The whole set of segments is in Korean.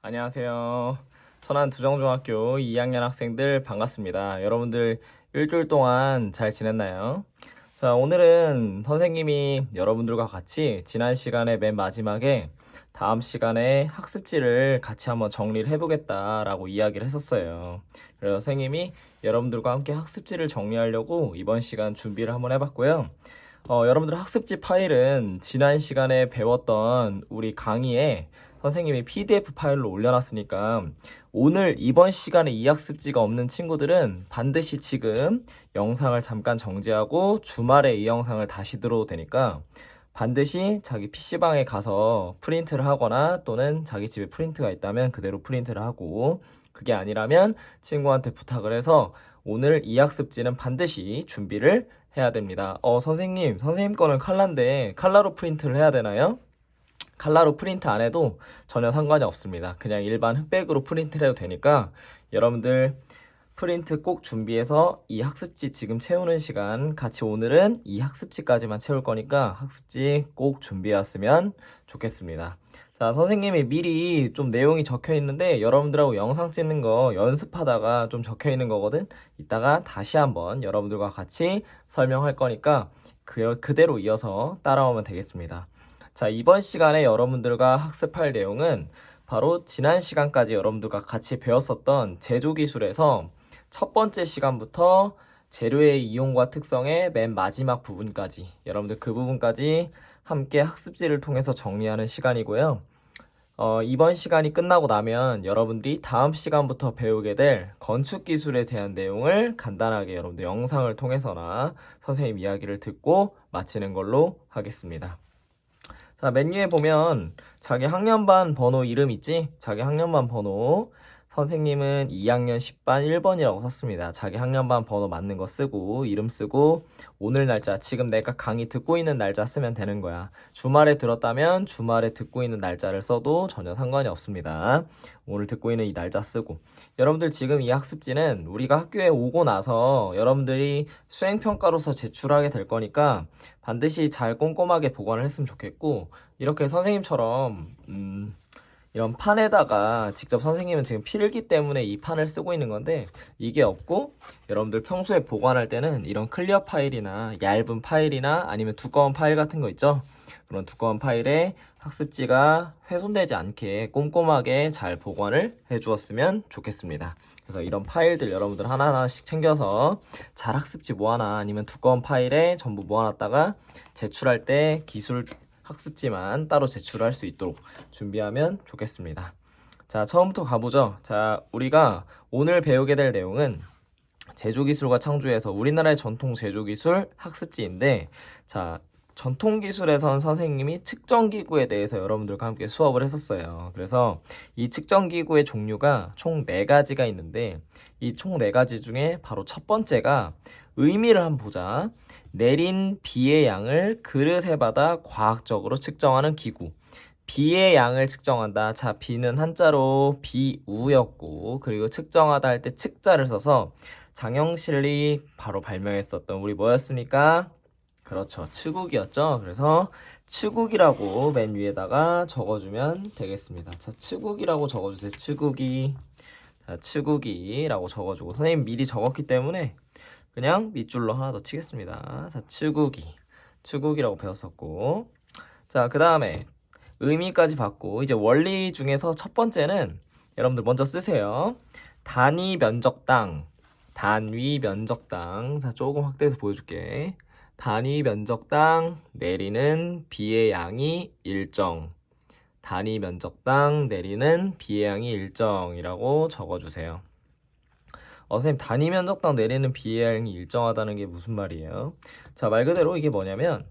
안녕하세요. 천안 두정중학교 2학년 학생들 반갑습니다. 여러분들 일주일 동안 잘 지냈나요? 자, 오늘은 선생님이 여러분들과 같이 지난 시간에 맨 마지막에 다음 시간에 학습지를 같이 한번 정리를 해보겠다라고 이야기를 했었어요. 그래서 선생님이 여러분들과 함께 학습지를 정리하려고 이번 시간 준비를 한번 해봤고요. 여러분들 학습지 파일은 지난 시간에 배웠던 우리 강의에 선생님이 PDF 파일로 올려놨으니까 오늘 이번 시간에 이 학습지가 없는 친구들은 반드시 지금 영상을 잠깐 정지하고 주말에 이 영상을 다시 들어도 되니까 반드시 자기 PC방에 가서 프린트를 하거나 또는 자기 집에 프린트가 있다면 그대로 프린트를 하고 그게 아니라면 친구한테 부탁을 해서 오늘 이 학습지는 반드시 준비를 해야 됩니다. 선생님 거는 칼라인데 칼라로 프린트를 해야 되나요? 칼라로 프린트 안 해도 전혀 상관이 없습니다. 그냥 일반 흑백으로 프린트를 해도 되니까 여러분들 프린트 꼭 준비해서 이 학습지 지금 채우는 시간 같이 오늘은 이 학습지까지만 채울 거니까 학습지 꼭 준비해 왔으면 좋겠습니다. 자, 선생님이 미리 좀 내용이 적혀 있는데 여러분들하고 영상 찍는 거 연습하다가 좀 적혀 있는 거거든. 이따가 다시 한번 여러분들과 같이 설명할 거니까 그대로 이어서 따라오면 되겠습니다. 자, 이번 시간에 여러분들과 학습할 내용은 바로 지난 시간까지 여러분들과 같이 배웠었던 제조기술에서 첫 번째 시간부터 재료의 이용과 특성의 맨 마지막 부분까지 여러분들 그 부분까지 함께 학습지를 통해서 정리하는 시간이고요. 이번 시간이 끝나고 나면 여러분들이 다음 시간부터 배우게 될 건축기술에 대한 내용을 간단하게 여러분들 영상을 통해서나 선생님 이야기를 듣고 마치는 걸로 하겠습니다. 자, 메뉴에 보면 자기 학년반 번호 이름 있지? 자기 학년반 번호. 선생님은 2학년 10반 1번이라고 썼습니다. 자기 학년반 번호 맞는 거 쓰고 이름 쓰고 오늘 날짜 지금 내가 강의 듣고 있는 날짜 쓰면 되는 거야. 주말에 들었다면 주말에 듣고 있는 날짜를 써도 전혀 상관이 없습니다. 오늘 듣고 있는 이 날짜 쓰고 여러분들 지금 이 학습지는 우리가 학교에 오고 나서 여러분들이 수행평가로서 제출하게 될 거니까 반드시 잘 꼼꼼하게 보관을 했으면 좋겠고 이렇게 선생님처럼 이런 판에다가 직접 선생님은 지금 필기 때문에 이 판을 쓰고 있는 건데 이게 없고 여러분들 평소에 보관할 때는 이런 클리어 파일이나 얇은 파일이나 아니면 두꺼운 파일 같은 거 있죠? 그런 두꺼운 파일에 학습지가 훼손되지 않게 꼼꼼하게 잘 보관을 해 주었으면 좋겠습니다. 그래서 이런 파일들 여러분들 하나하나씩 챙겨서 잘 학습지 모아놔 아니면 두꺼운 파일에 전부 모아놨다가 제출할 때 기술 학습지만 따로 제출할 수 있도록 준비하면 좋겠습니다. 자, 처음부터 가보죠. 자, 우리가 오늘 배우게 될 내용은 제조기술과 창조에서 우리나라의 전통 제조기술 학습지인데 자, 전통기술에선 선생님이 측정기구에 대해서 여러분들과 함께 수업을 했었어요. 그래서 이 측정기구의 종류가 총 4가지가 있는데 이 총 4가지 중에 바로 첫 번째가 의미를 한번 보자. 내린 비의 양을 그릇에 받아 과학적으로 측정하는 기구. 비의 양을 측정한다. 자, 비는 한자로 비우였고 그리고 측정하다 할 때 측자를 써서 장영실이 바로 발명했었던 우리 뭐였습니까? 그렇죠. 측욱이었죠. 그래서 측욱이라고 맨 위에다가 적어주면 되겠습니다. 자, 측욱이라고 적어주세요. 측욱이. 자, 측욱이라고 적어주고 선생님 미리 적었기 때문에 그냥 밑줄로 하나 더 치겠습니다. 자, 측욱이라고 배웠었고 자, 그 다음에 의미까지 받고 이제 원리 중에서 첫 번째는 여러분들 먼저 쓰세요. 단위 면적당. 자, 조금 확대해서 보여줄게. 단위 면적당 내리는 비의 양이 일정. 단위 면적당 내리는 비의 양이 일정이라고 적어주세요. 선생님 단위 면적당 내리는 비의 양이 일정하다는 게 무슨 말이에요? 자, 말 그대로 이게 뭐냐면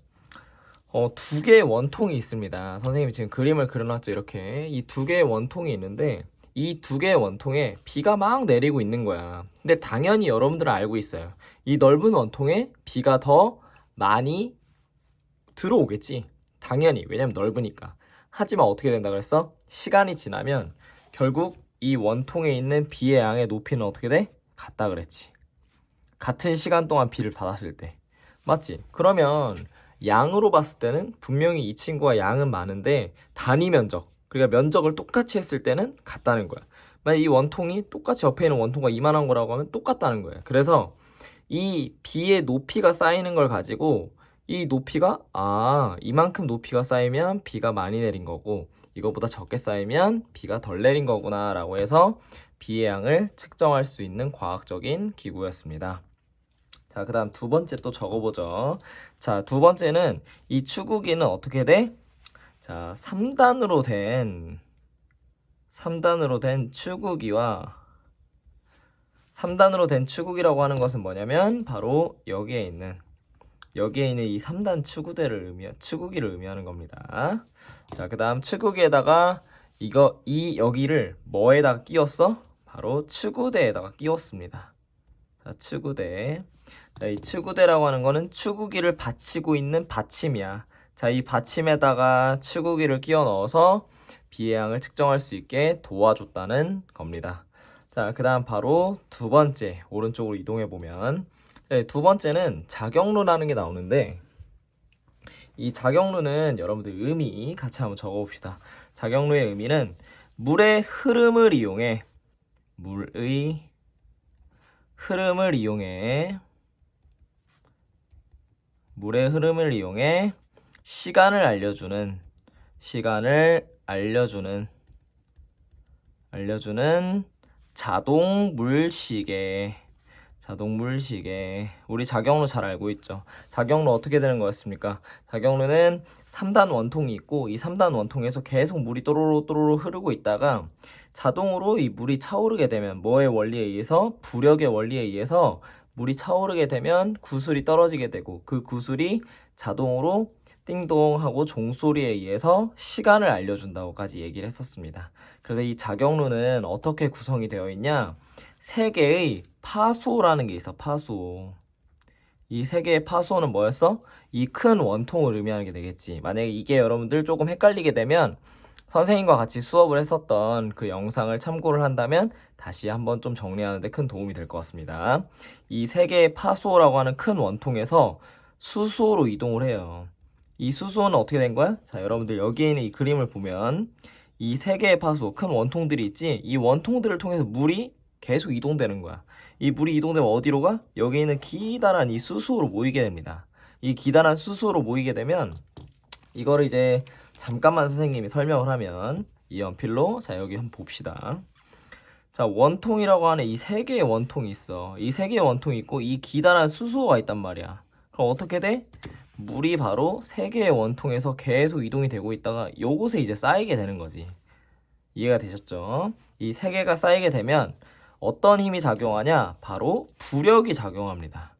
두 개의 원통이 있습니다. 선생님이 지금 그림을 그려놨죠. 이렇게 이 두 개의 원통이 있는데 이 두 개의 원통에 비가 막 내리고 있는 거야. 근데 당연히 여러분들은 알고 있어요. 이 넓은 원통에 비가 더 많이 들어오겠지. 당연히. 왜냐면 넓으니까. 하지만 어떻게 된다 그랬어? 시간이 지나면 결국 이 원통에 있는 비의 양의 높이는 어떻게 돼? 같다 그랬지. 같은 시간 동안 비를 받았을 때. 맞지? 그러면 양으로 봤을 때는 분명히 이 친구가 양은 많은데 단위 면적. 그러니까 면적을 똑같이 했을 때는 같다는 거야. 만약 이 원통이 똑같이 옆에 있는 원통과 이만한 거라고 하면 똑같다는 거예요. 그래서 이 B의 높이가 쌓이는 걸 가지고 이 높이가 이만큼 높이가 쌓이면 B가 많이 내린 거고 이거보다 적게 쌓이면 B가 덜 내린 거구나 라고 해서 B의 양을 측정할 수 있는 과학적인 기구였습니다. 자, 그 다음 두 번째 또 적어보죠. 자, 두 번째는 이 추구기는 어떻게 돼? 자, 3단으로 된 추구기와 3단으로 된 추구기라고 하는 것은 뭐냐면 바로 여기에 있는 이 3단 추구기를 의미하는 겁니다. 자, 그 다음 추구기에다가 여기를 뭐에다가 끼웠어? 바로 추구대에다가 끼웠습니다. 자, 추구대. 자, 이 추구대라고 하는 거는 추구기를 받치고 있는 받침이야. 자, 이 받침에다가 추구기를 끼워 넣어서 B의 양을 측정할 수 있게 도와줬다는 겁니다. 자, 그 다음 바로 두 번째, 오른쪽으로 이동해 보면 두 번째는 작용루라는 게 나오는데 이 작용루는 여러분들 의미 같이 한번 적어봅시다. 작용루의 의미는 물의 흐름을 이용해 시간을 알려주는 자동 물시계. 우리 작용루 잘 알고 있죠? 작용루 어떻게 되는 거였습니까? 작용루는 3단 원통이 있고 이 3단 원통에서 계속 물이 또로로 흐르고 있다가 자동으로 이 물이 차오르게 되면 뭐의 원리에 의해서? 부력의 원리에 의해서 물이 차오르게 되면 구슬이 떨어지게 되고 그 구슬이 자동으로 띵동 하고 종소리에 의해서 시간을 알려준다고까지 얘기를 했었습니다. 그래서 이 작용루는 어떻게 구성이 되어 있냐? 세 개의 파수호라는 게 있어. 파수호. 이 세 개의 파수호는 뭐였어? 이 큰 원통을 의미하는 게 되겠지. 만약에 이게 여러분들 조금 헷갈리게 되면 선생님과 같이 수업을 했었던 그 영상을 참고를 한다면 다시 한번 좀 정리하는데 큰 도움이 될 것 같습니다. 이 세 개의 파수호라고 하는 큰 원통에서 수수호로 이동을 해요. 이 수수호는 어떻게 된 거야? 자, 여러분들 여기에 있는 이 그림을 보면 이 세 개의 파수호, 큰 원통들이 있지? 이 원통들을 통해서 물이 계속 이동되는 거야. 이 물이 이동되면 어디로 가? 여기 있는 기다란 이 수수호로 모이게 됩니다. 이 기다란 수수호로 모이게 되면 이거를 이제 잠깐만 선생님이 설명을 하면 이 연필로 자 여기 한번 봅시다. 자, 원통이라고 하는 이 세 개의 원통이 있어. 이 세 개의 원통이 있고 이 기다란 수수호가 있단 말이야. 그럼 어떻게 돼? 물이 바로 세 개의 원통에서 계속 이동이 되고 있다가 요곳에 이제 쌓이게 되는 거지. 이해가 되셨죠? 이 세 개가 쌓이게 되면 어떤 힘이 작용하냐? 바로 부력이 작용합니다.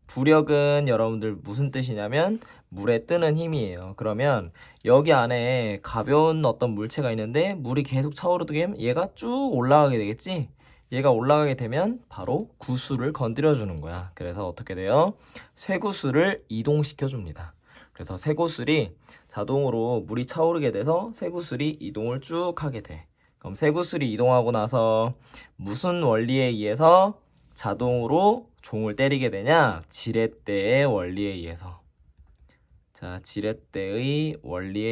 부력은 여러분들 무슨 뜻이냐면 물에 뜨는 힘이에요. 그러면 여기 안에 가벼운 어떤 물체가 있는데 물이 계속 차오르게 되면 얘가 쭉 올라가게 되겠지? 얘가 올라가게 되면 바로 구슬을 건드려 주는 거야. 그래서 어떻게 돼요? 쇠구슬을 이동시켜 줍니다. 그래서 쇠구슬이 자동으로 물이 차오르게 돼서 쇠구슬이 이동을 쭉 하게 돼. 그럼 쇠구슬이 이동하고 나서 무슨 원리에 의해서 자동으로 종을 때리게 되냐? 지렛대의 원리에 의해서. 자, 지렛대의 원리에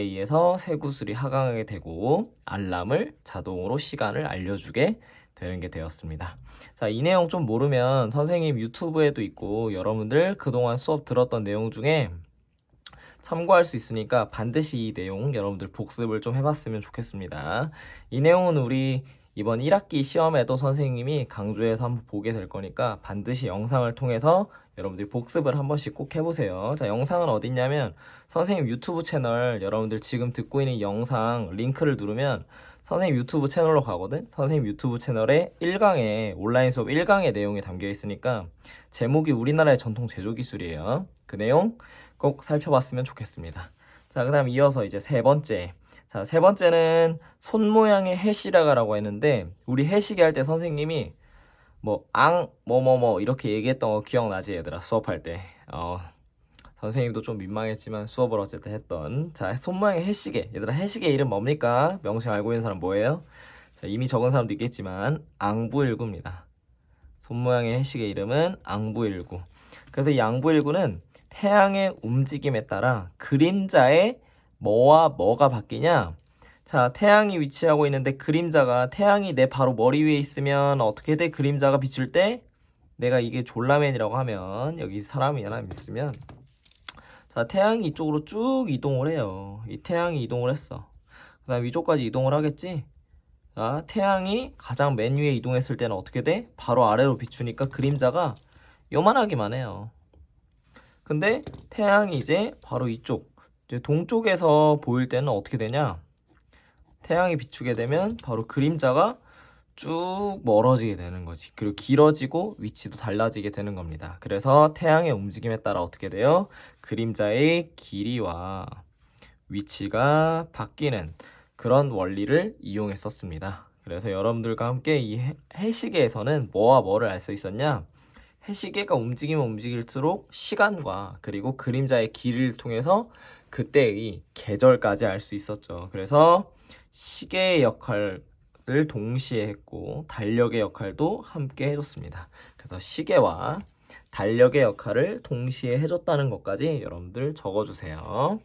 의해서 쇠구슬이 하강하게 되고 알람을 자동으로 시간을 알려주게 되는 게 되었습니다. 자, 이 내용 좀 모르면 선생님 유튜브에도 있고 여러분들 그동안 수업 들었던 내용 중에 참고할 수 있으니까 반드시 이 내용 여러분들 복습을 좀 해봤으면 좋겠습니다. 이 내용은 우리 이번 1학기 시험에도 선생님이 강조해서 한번 보게 될 거니까 반드시 영상을 통해서 여러분들이 복습을 한 번씩 꼭 해보세요. 자, 영상은 어디 있냐면 선생님 유튜브 채널 여러분들 지금 듣고 있는 영상 링크를 누르면 선생님 유튜브 채널로 가거든. 선생님 유튜브 채널에 1강에 온라인 수업 1강의 내용이 담겨 있으니까 제목이 우리나라의 전통 제조 기술이에요. 그 내용 꼭 살펴봤으면 좋겠습니다. 자, 그 다음 이어서 이제 세 번째. 자, 세 번째는 손 모양의 해시라가라고 했는데 우리 해시계 할 때 선생님이 이렇게 얘기했던 거 기억나지 얘들아? 수업할 때 선생님도 좀 민망했지만 수업을 어쨌든 했던 자, 손 모양의 해시계. 얘들아, 해시계 이름 뭡니까? 명칭 알고 있는 사람 뭐예요? 자, 이미 적은 사람도 있겠지만 앙부일구입니다. 손 모양의 해시계 이름은 앙부일구. 그래서 이 앙부일구는 태양의 움직임에 따라 그림자의 뭐와 뭐가 바뀌냐? 자, 태양이 위치하고 있는데 그림자가 태양이 내 바로 머리 위에 있으면 어떻게 돼? 그림자가 비출 때 내가 이게 졸라맨이라고 하면 여기 사람이 하나 있으면 자, 태양이 이쪽으로 쭉 이동을 해요. 이 태양이 이동을 했어. 그 다음 위쪽까지 이동을 하겠지? 자, 태양이 가장 맨 위에 이동했을 때는 어떻게 돼? 바로 아래로 비추니까 그림자가 요만하기만 해요. 근데 태양이 이제 바로 이쪽 이제 동쪽에서 보일 때는 어떻게 되냐? 태양이 비추게 되면 바로 그림자가 쭉 멀어지게 되는 거지. 그리고 길어지고 위치도 달라지게 되는 겁니다. 그래서 태양의 움직임에 따라 어떻게 돼요? 그림자의 길이와 위치가 바뀌는 그런 원리를 이용했었습니다. 그래서 여러분들과 함께 이 해시계에서는 뭐와 뭐를 알 수 있었냐? 해시계가 움직이면 움직일수록 시간과 그리고 그림자의 길이를 통해서 그때의 계절까지 알 수 있었죠. 그래서 시계의 역할을 동시에 했고 달력의 역할도 함께 해줬습니다. 그래서 시계와 달력의 역할을 동시에 해줬다는 것까지 여러분들 적어주세요.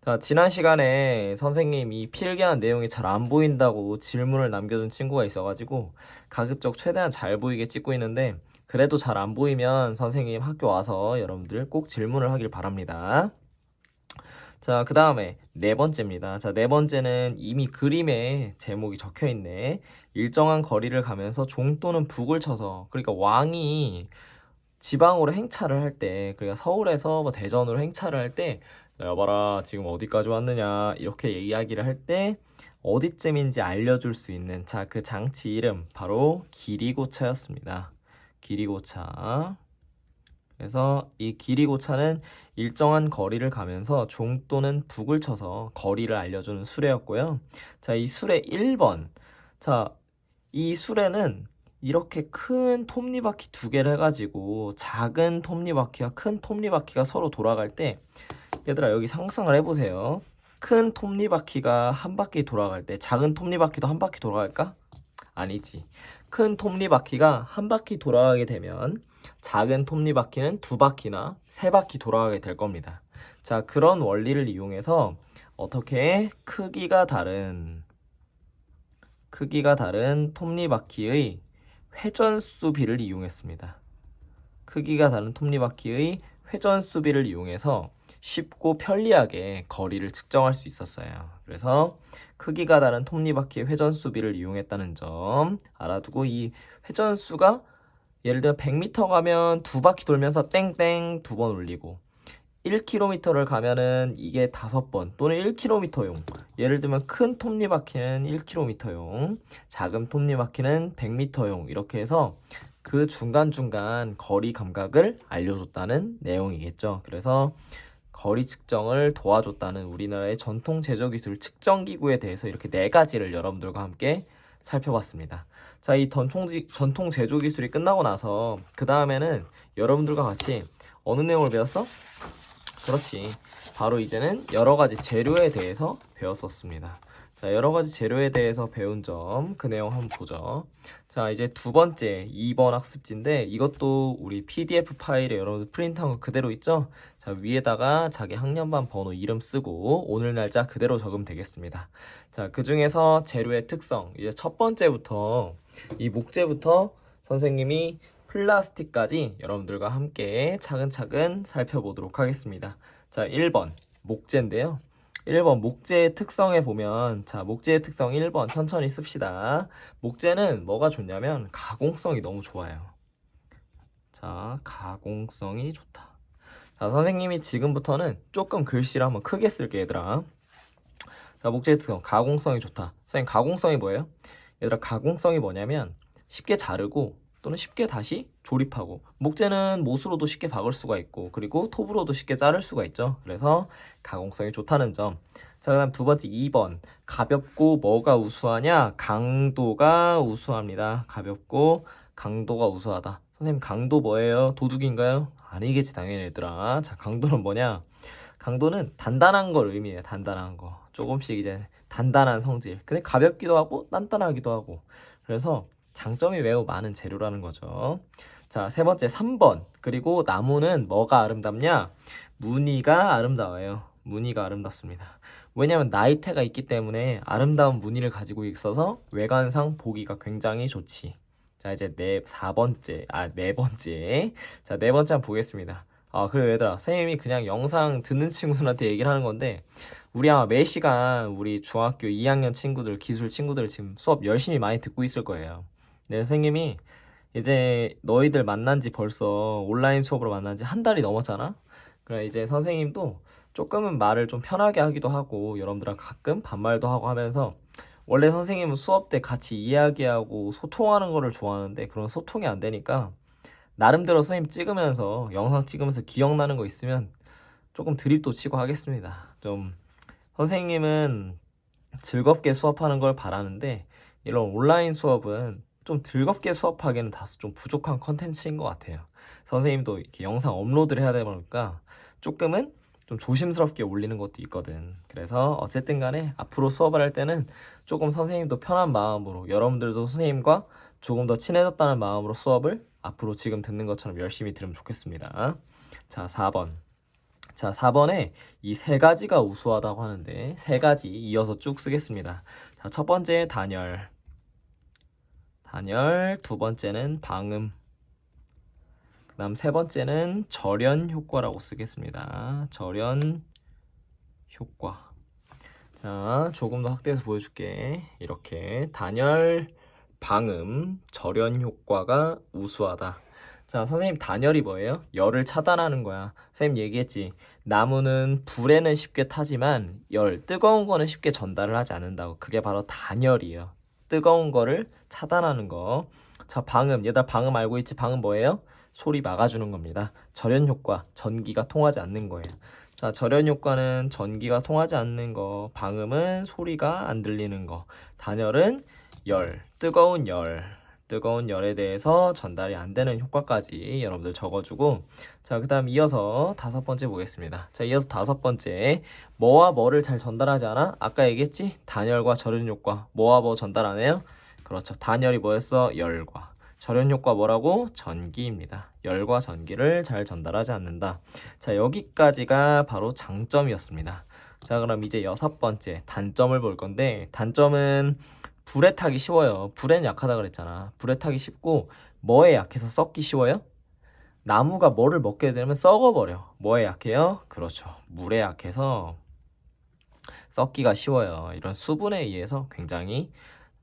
자, 지난 시간에 선생님이 필기한 내용이 잘 안 보인다고 질문을 남겨준 친구가 있어가지고 가급적 최대한 잘 보이게 찍고 있는데 그래도 잘 안 보이면 선생님 학교 와서 여러분들 꼭 질문을 하길 바랍니다. 자, 그 다음에 네 번째입니다. 자, 네 번째는 이미 그림에 제목이 적혀 있네. 일정한 거리를 가면서 종 또는 북을 쳐서, 그러니까 왕이 지방으로 행차를 할 때, 그러니까 서울에서 뭐 대전으로 행차를 할 때, 자, 여봐라, 지금 어디까지 왔느냐, 이렇게 이야기를 할 때, 어디쯤인지 알려줄 수 있는, 자, 그 장치 이름, 바로 길이고차였습니다. 길이고차. 그래서 이 길이고차는 일정한 거리를 가면서 종 또는 북을 쳐서 거리를 알려주는 수레였고요. 자, 이 수레 1번. 자, 이 수레는 이렇게 큰 톱니바퀴 두 개를 해가지고 작은 톱니바퀴와 큰 톱니바퀴가 서로 돌아갈 때 얘들아 여기 상상을 해보세요. 큰 톱니바퀴가 한 바퀴 돌아갈 때 작은 톱니바퀴도 한 바퀴 돌아갈까? 아니지. 큰 톱니바퀴가 한 바퀴 돌아가게 되면 작은 톱니바퀴는 두 바퀴나 세 바퀴 돌아가게 될 겁니다. 자, 그런 원리를 이용해서 어떻게 크기가 다른 톱니바퀴의 회전수비를 이용했습니다. 크기가 다른 톱니바퀴의 회전수비를 이용해서 쉽고 편리하게 거리를 측정할 수 있었어요. 그래서 크기가 다른 톱니바퀴의 회전수비를 이용했다는 점 알아두고 이 회전수가 예를 들어 100m 가면 두 바퀴 돌면서 땡땡 두 번 울리고 1km를 가면은 이게 5번 또는 1km용 예를 들면 큰 톱니바퀴는 1km용 작은 톱니바퀴는 100m용 이렇게 해서 그 중간중간 거리 감각을 알려줬다는 내용이겠죠. 그래서 거리 측정을 도와줬다는 우리나라의 전통 제조기술 측정기구에 대해서 이렇게 네 가지를 여러분들과 함께 살펴봤습니다. 자, 이 전통 제조기술이 끝나고 나서 그 다음에는 여러분들과 같이 어느 내용을 배웠어? 그렇지. 바로 이제는 여러 가지 재료에 대해서 배웠었습니다. 자, 여러 가지 재료에 대해서 배운 점, 그 내용 한번 보죠. 자, 이제 두 번째 2번 학습지인데 이것도 우리 PDF 파일에 여러분들 프린트한 거 그대로 있죠? 자, 위에다가 자기 학년반 번호 이름 쓰고 오늘 날짜 그대로 적으면 되겠습니다. 자, 그 중에서 재료의 특성, 이제 첫 번째부터 이 목재부터 선생님이 플라스틱까지 여러분들과 함께 차근차근 살펴보도록 하겠습니다. 자, 1번 목재인데요. 1번 목재의 특성에 보면 자, 목재의 특성 1번 천천히 씁시다. 목재는 뭐가 좋냐면 가공성이 너무 좋아요. 자, 가공성이 좋다. 자, 선생님이 지금부터는 조금 글씨를 한번 크게 쓸게 얘들아. 자, 목재의 특성 가공성이 좋다. 선생님 가공성이 뭐예요? 얘들아 가공성이 뭐냐면 쉽게 자르고 또는 쉽게 다시 조립하고 목재는 못으로도 쉽게 박을 수가 있고 그리고 톱으로도 쉽게 자를 수가 있죠. 그래서 가공성이 좋다는 점. 자, 그다음 두 번째 2번 가볍고 뭐가 우수하냐? 강도가 우수합니다. 가볍고 강도가 우수하다. 선생님 강도 뭐예요? 도둑인가요? 아니겠지 당연히 얘들아. 자, 강도는 뭐냐? 강도는 단단한 걸 의미해요. 단단한 거. 조금씩 이제 단단한 성질. 근데 가볍기도 하고 단단하기도 하고. 그래서 장점이 매우 많은 재료라는 거죠. 자, 세 번째 3번. 그리고 나무는 뭐가 아름답냐? 무늬가 아름다워요. 무늬가 아름답습니다. 왜냐면 나이테가 있기 때문에 아름다운 무늬를 가지고 있어서 외관상 보기가 굉장히 좋지. 자, 이제 네 번째. 자, 네 번째 한번 보겠습니다. 그리고 얘들아, 선생님이 그냥 영상 듣는 친구들한테 얘기를 하는 건데, 우리 아마 매 시간 우리 중학교 2학년 친구들, 기술 친구들 지금 수업 열심히 많이 듣고 있을 거예요. 네, 선생님이 이제 너희들 만난 지 벌써 온라인 수업으로 만난 지 한 달이 넘었잖아? 그래, 이제 선생님도 조금은 말을 좀 편하게 하기도 하고, 여러분들랑 가끔 반말도 하고 하면서, 원래 선생님은 수업 때 같이 이야기하고 소통하는 거를 좋아하는데, 그런 소통이 안 되니까, 나름대로 선생님 찍으면서, 영상 찍으면서 기억나는 거 있으면 조금 드립도 치고 하겠습니다. 좀, 선생님은 즐겁게 수업하는 걸 바라는데, 이런 온라인 수업은 좀 즐겁게 수업하기에는 다소 좀 부족한 컨텐츠인 것 같아요. 선생님도 이렇게 영상 업로드를 해야 되다 보니까 조금은 좀 조심스럽게 올리는 것도 있거든. 그래서 어쨌든 간에 앞으로 수업을 할 때는 조금 선생님도 편한 마음으로, 여러분들도 선생님과 조금 더 친해졌다는 마음으로 수업을 앞으로 지금 듣는 것처럼 열심히 들으면 좋겠습니다. 자, 4번. 자, 4번에 이 세 가지가 우수하다고 하는데, 세 가지 이어서 쭉 쓰겠습니다. 자, 첫 번째 단열, 두 번째는 방음, 그 다음 세 번째는 절연 효과라고 쓰겠습니다. 절연 효과. 자, 조금 더 확대해서 보여줄게. 이렇게 단열, 방음, 절연 효과가 우수하다. 자, 선생님 단열이 뭐예요? 열을 차단하는 거야. 선생님 얘기했지. 나무는 불에는 쉽게 타지만 뜨거운 거는 쉽게 전달을 하지 않는다고. 그게 바로 단열이에요. 뜨거운 거를 차단하는 거. 자, 방음. 얘들아, 방음 알고 있지? 방음 뭐예요? 소리 막아주는 겁니다. 절연 효과, 전기가 통하지 않는 거예요. 자, 절연 효과는 전기가 통하지 않는 거, 방음은 소리가 안 들리는 거, 단열은 뜨거운 열에 대해서 전달이 안 되는 효과까지 여러분들 적어주고, 자, 그 다음 이어서 다섯 번째 보겠습니다. 자, 이어서 다섯 번째, 뭐와 뭐를 잘 전달하지 않아? 아까 얘기했지? 단열과 절연 효과, 뭐와 뭐 전달 안 해요? 그렇죠. 단열이 뭐였어? 열과. 절연 효과 뭐라고? 전기입니다. 열과 전기를 잘 전달하지 않는다. 자, 여기까지가 바로 장점이었습니다. 자, 그럼 이제 여섯 번째 단점을 볼 건데, 단점은 불에 타기 쉬워요. 불에는 약하다 그랬잖아. 불에 타기 쉽고, 뭐에 약해서 썩기 쉬워요? 나무가 뭐를 먹게 되면 썩어버려. 뭐에 약해요? 그렇죠. 물에 약해서 썩기가 쉬워요. 이런 수분에 의해서 굉장히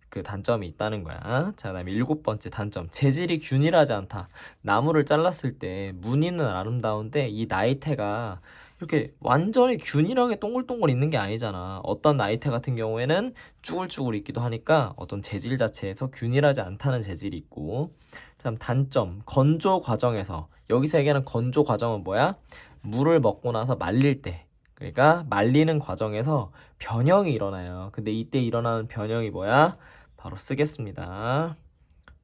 그 단점이 있다는 거야. 자, 그다음에 일곱 번째 단점. 재질이 균일하지 않다. 나무를 잘랐을 때 무늬는 아름다운데 이 나이테가 이렇게 완전히 균일하게 동글동글 있는 게 아니잖아. 어떤 나이테 같은 경우에는 쭈글쭈글 있기도 하니까 어떤 재질 자체에서 균일하지 않다는 재질이 있고. 자, 단점. 건조 과정에서, 여기서 얘기하는 건조 과정은 뭐야? 물을 먹고 나서 말릴 때, 그러니까 말리는 과정에서 변형이 일어나요. 근데 이때 일어나는 변형이 뭐야? 바로 쓰겠습니다.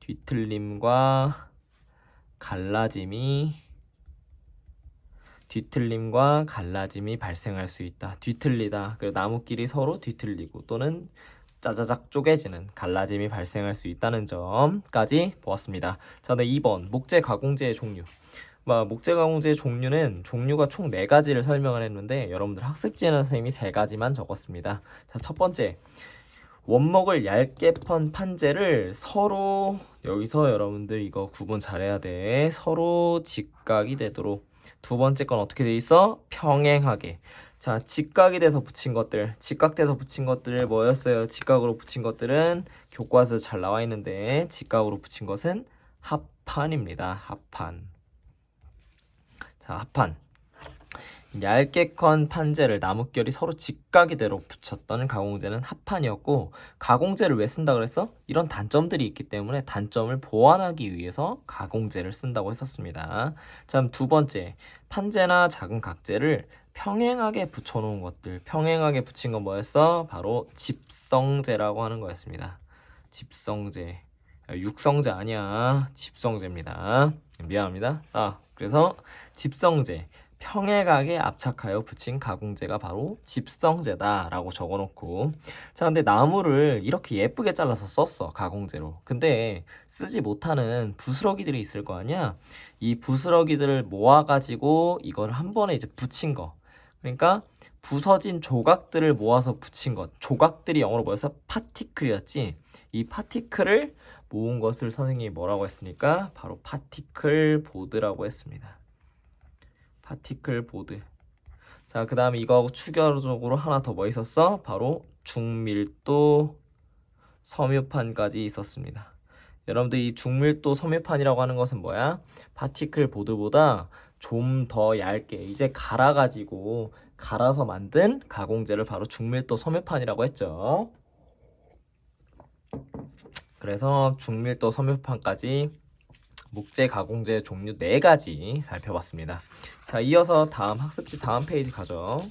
뒤틀림과 갈라짐이 발생할 수 있다. 뒤틀리다. 그리고 나무끼리 서로 뒤틀리고 또는 짜자작 쪼개지는 갈라짐이 발생할 수 있다는 점까지 보았습니다. 자, 네, 2번 목재 가공제의 종류. 목재 가공제의 종류는 종류가 총 4가지를 설명을 했는데 여러분들 학습지에는 선생님이 3가지만 적었습니다. 자, 첫 번째, 원목을 얇게 펀 판재를 서로, 여기서 여러분들 이거 구분 잘해야 돼. 서로 직각이 되도록. 두 번째 건 어떻게 돼 있어? 평행하게. 자, 직각이 돼서 붙인 것들, 직각돼서 붙인 것들 뭐였어요? 직각으로 붙인 것들은 교과서에 잘 나와 있는데, 직각으로 붙인 것은 합판입니다. 합판. 자, 합판. 얇게 컨 판재를 나뭇결이 서로 직각이 되도록 붙였던 가공재는 합판이었고, 가공재를 왜 쓴다 그랬어? 이런 단점들이 있기 때문에 단점을 보완하기 위해서 가공재를 쓴다고 했었습니다. 자, 두 번째, 판재나 작은 각재를 평행하게 붙여놓은 것들. 평행하게 붙인 건 뭐였어? 바로 집성재라고 하는 거였습니다. 집성재. 육성재 아니야. 집성재입니다. 미안합니다. 그래서 집성재. 평행하게 압착하여 붙인 가공재가 바로 집성재다라고 적어놓고, 자, 근데 나무를 이렇게 예쁘게 잘라서 썼어, 가공재로. 근데 쓰지 못하는 부스러기들이 있을 거 아니야? 이 부스러기들을 모아가지고 이걸 한 번에 이제 붙인 거. 그러니까 부서진 조각들을 모아서 붙인 것. 조각들이 영어로 뭐였어? 파티클이었지. 이 파티클을 모은 것을 선생님이 뭐라고 했습니까? 바로 파티클 보드라고 했습니다. 파티클 보드. 자, 그 다음에 이거하고 추가적으로 하나 더 뭐 있었어? 바로 중밀도 섬유판까지 있었습니다. 여러분들 이 중밀도 섬유판이라고 하는 것은 뭐야? 파티클 보드보다 좀 더 얇게 이제 갈아서 만든 가공재를 바로 중밀도 섬유판이라고 했죠. 그래서 중밀도 섬유판까지 목재 가공재 종류 4가지 살펴봤습니다. 자, 이어서 다음 학습지 다음 페이지 가죠.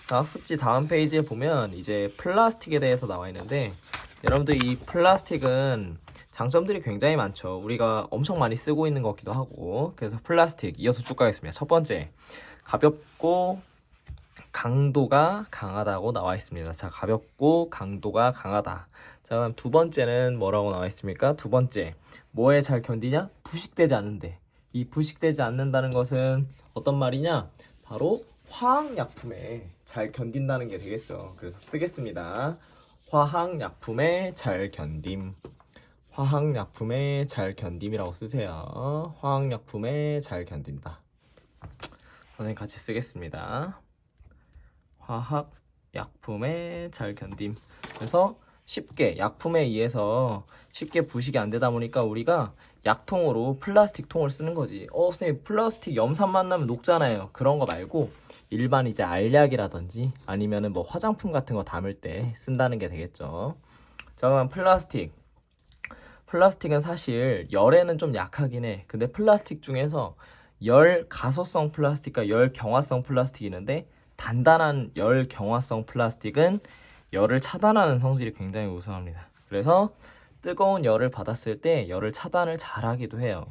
자, 학습지 다음 페이지에 보면 이제 플라스틱에 대해서 나와 있는데, 여러분들 이 플라스틱은 장점들이 굉장히 많죠. 우리가 엄청 많이 쓰고 있는 것 같기도 하고. 그래서 플라스틱 이어서 쭉 가겠습니다. 첫 번째, 가볍고 강도가 강하다고 나와 있습니다. 자, 가볍고 강도가 강하다. 자, 그럼 두 번째는 뭐라고 나와 있습니까? 두 번째, 뭐에 잘 견디냐? 부식되지 않는데. 이 부식되지 않는다는 것은 어떤 말이냐? 바로 화학약품에 잘 견딘다는 게 되겠죠. 그래서 쓰겠습니다. 화학약품에 잘 견딤. 화학약품에 잘 견딤이라고 쓰세요. 화학약품에 잘 견딘다. 선생님 같이 쓰겠습니다. 화학약품에 잘 견딤. 그래서 쉽게 약품에 의해서 쉽게 부식이 안 되다 보니까 우리가 약통으로 플라스틱 통을 쓰는 거지. 선생님 플라스틱 염산 만나면 녹잖아요. 그런 거 말고 일반 이제 알약이라든지 아니면은 뭐 화장품 같은 거 담을 때 쓴다는 게 되겠죠. 자, 그럼 플라스틱은 사실 열에는 좀 약하긴 해. 근데 플라스틱 중에서 열 가소성 플라스틱과 열 경화성 플라스틱이 있는데, 단단한 열 경화성 플라스틱은 열을 차단하는 성질이 굉장히 우수합니다. 그래서 뜨거운 열을 받았을 때 열을 차단을 잘 하기도 해요.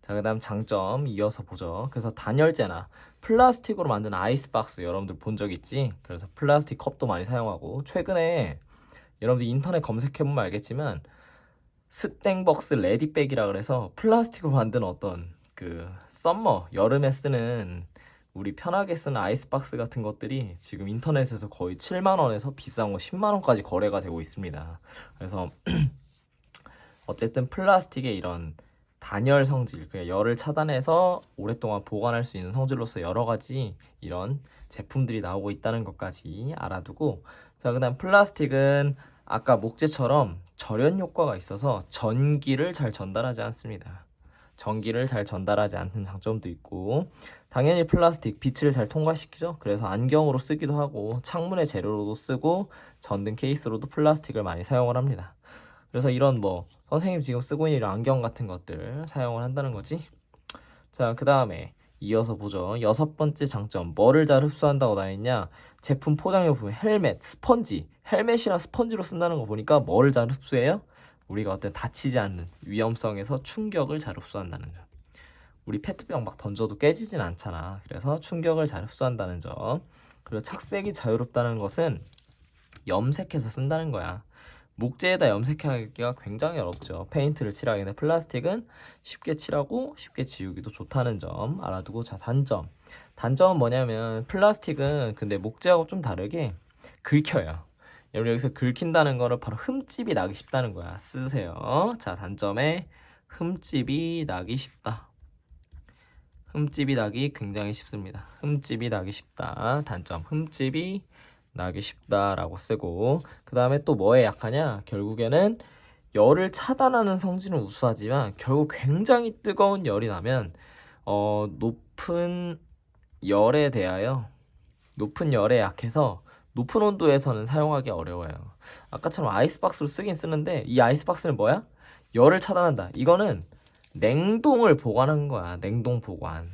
자, 그 다음 장점 이어서 보죠. 그래서 단열재나 플라스틱으로 만든 아이스박스 여러분들 본 적 있지? 그래서 플라스틱 컵도 많이 사용하고, 최근에 여러분들 인터넷 검색해보면 알겠지만 스땡벅스 레디백이라 그래서 플라스틱으로 만든 어떤 그 썸머 여름에 쓰는 우리 편하게 쓰는 아이스박스 같은 것들이 지금 인터넷에서 거의 7만원에서 비싼 거 10만원까지 거래가 되고 있습니다. 그래서 어쨌든 플라스틱의 이런 단열 성질, 그냥 열을 차단해서 오랫동안 보관할 수 있는 성질로서 여러 가지 이런 제품들이 나오고 있다는 것까지 알아두고, 자, 그다음 플라스틱은 아까 목재처럼 절연 효과가 있어서 전기를 잘 전달하지 않습니다. 전기를 잘 전달하지 않는 장점도 있고, 당연히 플라스틱 빛을 잘 통과시키죠. 그래서 안경으로 쓰기도 하고 창문의 재료로도 쓰고 전등 케이스로도 플라스틱을 많이 사용을 합니다. 그래서 이런 뭐 선생님 지금 쓰고 있는 이런 안경 같은 것들 사용을 한다는 거지. 자, 그 다음에 이어서 보죠. 6번째 장점, 뭐를 잘 흡수한다고 나와 있냐? 제품 포장에 보면 헬멧, 스펀지, 헬멧이랑 스펀지로 쓴다는 거 보니까 뭐를 잘 흡수해요? 우리가 어떤 다치지 않는 위험성에서 충격을 잘 흡수한다는 점. 우리 페트병 막 던져도 깨지진 않잖아. 그래서 충격을 잘 흡수한다는 점. 그리고 착색이 자유롭다는 것은 염색해서 쓴다는 거야. 목재에다 염색하기가 굉장히 어렵죠. 페인트를 칠하기는. 플라스틱은 쉽게 칠하고 쉽게 지우기도 좋다는 점 알아두고, 자, 단점은 뭐냐면 플라스틱은 근데 목재하고 좀 다르게 긁혀요. 여러분 여기서 긁힌다는 거를 바로 흠집이 나기 쉽다는 거야. 쓰세요. 자, 단점에 흠집이 나기 쉽다. 흠집이 나기 굉장히 쉽습니다. 흠집이 나기 쉽다. 단점, 흠집이 나기 쉽다라고 쓰고, 그 다음에 또 뭐에 약하냐? 결국에는 열을 차단하는 성질은 우수하지만 결국 굉장히 뜨거운 열이 나면 높은 열에 약해서 높은 온도에서는 사용하기 어려워요. 아까처럼 아이스박스로 쓰긴 쓰는데, 이 아이스박스는 뭐야? 열을 차단한다. 이거는 냉동을 보관한 거야. 냉동 보관.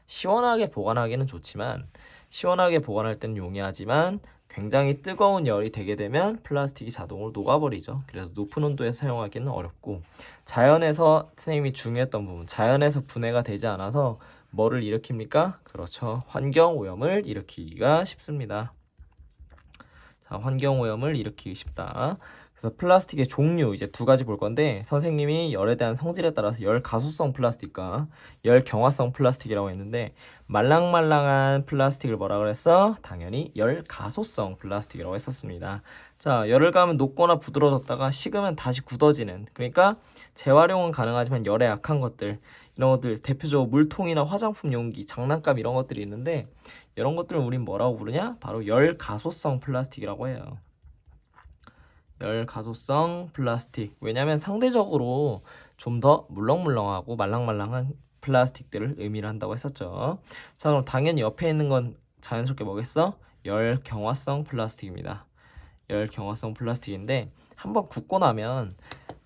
시원하게 보관하기는 좋지만, 시원하게 보관할 때는 용이하지만 굉장히 뜨거운 열이 되게 되면 플라스틱이 자동으로 녹아버리죠. 그래서 높은 온도에서 사용하기는 어렵고, 자연에서 선생님이 중요했던 부분, 자연에서 분해가 되지 않아서 뭐를 일으킵니까? 그렇죠. 환경 오염을 일으키기가 쉽습니다. 자, 환경오염을 일으키기 쉽다. 그래서 플라스틱의 종류 이제 두 가지 볼 건데 선생님이 열에 대한 성질에 따라서 열 가소성 플라스틱과 열 경화성 플라스틱이라고 했는데 말랑말랑한 플라스틱을 뭐라 그랬어? 당연히 열 가소성 플라스틱이라고 했었습니다. 자, 열을 가하면 녹거나 부드러워졌다가 식으면 다시 굳어지는, 그러니까 재활용은 가능하지만 열에 약한 것들, 이런 것들 대표적으로 물통이나 화장품 용기, 장난감 이런 것들이 있는데 이런 것들을 우린 뭐라고 부르냐? 바로 열 가소성 플라스틱이라고 해요. 열 가소성 플라스틱. 왜냐면 상대적으로 좀 더 물렁물렁하고 말랑말랑한 플라스틱들을 의미를 한다고 했었죠. 자, 그럼 당연히 옆에 있는 건 자연스럽게 뭐겠어? 열 경화성 플라스틱입니다. 열 경화성 플라스틱인데 한번 굳고 나면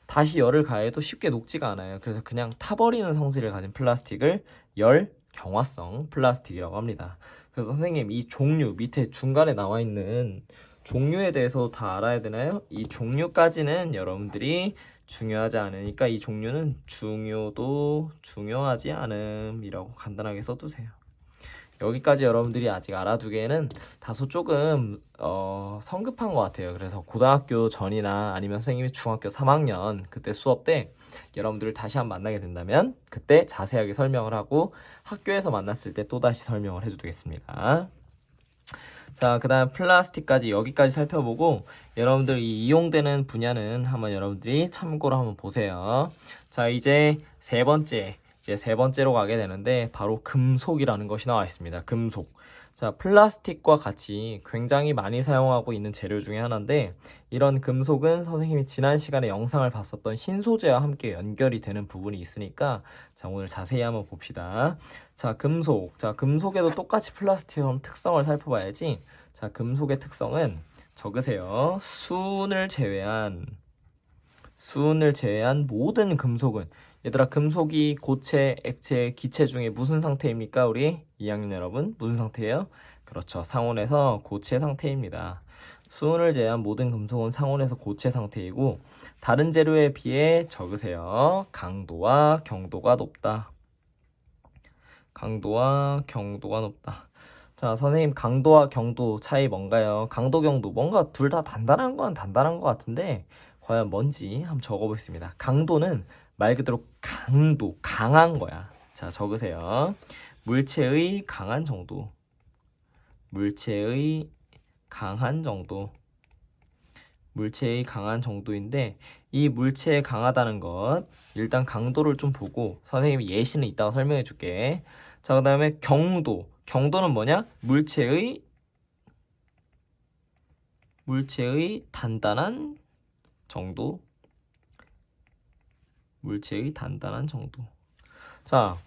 다시 열을 가해도 쉽게 녹지가 않아요. 그래서 그냥 타버리는 성질을 가진 플라스틱을 열 경화성 플라스틱이라고 합니다. 그래서 선생님 이 종류 밑에 중간에 나와 있는 종류에 대해서 다 알아야 되나요? 이 종류까지는 여러분들이 중요하지 않으니까 이 종류는 중요도 중요하지 않음이라고 간단하게 써두세요. 여기까지 여러분들이 아직 알아두기에는 다소 조금 성급한 것 같아요. 그래서 고등학교 전이나 아니면 선생님이 중학교 3학년 그때 수업 때 여러분들을 다시 한번 만나게 된다면 그때 자세하게 설명을 하고 학교에서 만났을 때 또다시 설명을 해주겠습니다. 자, 그 다음 플라스틱까지 여기까지 살펴보고 여러분들이 이용되는 분야는 한번 여러분들이 참고로 한번 보세요. 자, 이제 세 번째로 가게 되는데 바로 금속이라는 것이 나와 있습니다. 금속. 자, 플라스틱과 같이 굉장히 많이 사용하고 있는 재료 중에 하나인데 이런 금속은 선생님이 지난 시간에 영상을 봤었던 신소재와 함께 연결이 되는 부분이 있으니까 자, 오늘 자세히 한번 봅시다. 자, 금속. 자, 금속에도 똑같이 플라스틱처럼 특성을 살펴봐야지. 자, 금속의 특성은 적으세요. 수은을 제외한 모든 금속은, 얘들아 금속이 고체, 액체, 기체 중에 무슨 상태입니까? 우리 2학년 여러분 무슨 상태예요? 그렇죠. 상온에서 고체 상태입니다. 수은을 제외한 모든 금속은 상온에서 고체 상태이고 다른 재료에 비해 적으세요. 강도와 경도가 높다. 강도와 경도가 높다. 자, 선생님 강도와 경도 차이 뭔가요? 강도, 경도 뭔가 둘 다 단단한 건 단단한 것 같은데 과연 뭔지 한번 적어보겠습니다. 강도는 말 그대로 강도, 강한 거야. 자, 적으세요. 물체의 강한 정도. 물체의 강한 정도. 물체의 강한 정도인데 이 물체의 강하다는 것 일단 강도를 좀 보고 선생님이 예시는 이따가 설명해 줄게. 자, 그 다음에 경도. 경도는 뭐냐? 물체의 단단한 정도. 물체의 단단한 정도. 자,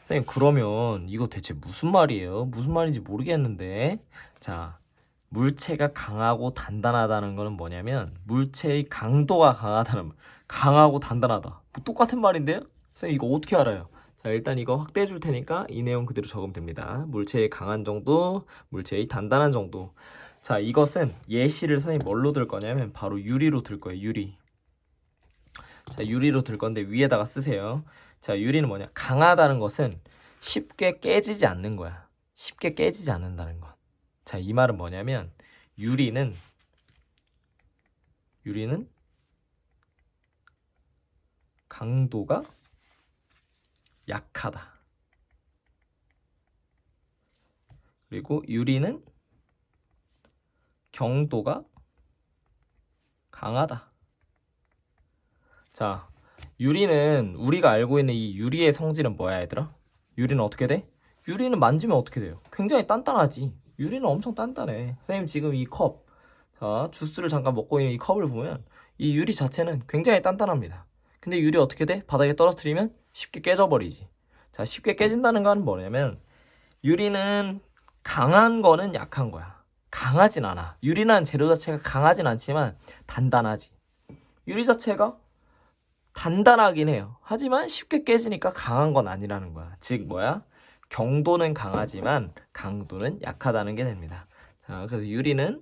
선생님 그러면 이거 대체 무슨 말이에요? 무슨 말인지 모르겠는데. 자, 물체가 강하고 단단하다는 거는 뭐냐면 물체의 강도가 강하고 단단하다. 뭐 똑같은 말인데요? 선생님 이거 어떻게 알아요? 자, 일단 이거 확대해 줄 테니까 이 내용 그대로 적으면 됩니다. 물체의 강한 정도, 물체의 단단한 정도. 자, 이것은 예시를 선생님 뭘로 들 거냐면 바로 유리로 들 거예요. 유리. 자, 유리로 들 건데 위에다가 쓰세요. 자, 유리는 뭐냐? 강하다는 것은 쉽게 깨지지 않는 거야. 쉽게 깨지지 않는다는 것. 자, 이 말은 뭐냐면 유리는 강도가 약하다. 그리고 유리는 경도가 강하다. 자, 유리는 우리가 알고 있는 이 유리의 성질은 뭐야, 얘들아? 유리는 어떻게 돼? 유리는 만지면 어떻게 돼요? 굉장히 단단하지. 유리는 엄청 단단해. 선생님 지금 이 컵, 자, 주스를 잠깐 먹고 있는 이 컵을 보면 이 유리 자체는 굉장히 단단합니다. 근데 유리 어떻게 돼? 바닥에 떨어뜨리면 쉽게 깨져버리지. 자, 쉽게 깨진다는 건 뭐냐면 유리는 강한 거는 약한 거야. 강하진 않아. 유리라는 재료 자체가 강하진 않지만 단단하지. 유리 자체가 단단하긴 해요. 하지만 쉽게 깨지니까 강한 건 아니라는 거야. 즉 뭐야? 경도는 강하지만 강도는 약하다는 게 됩니다. 자, 그래서 유리는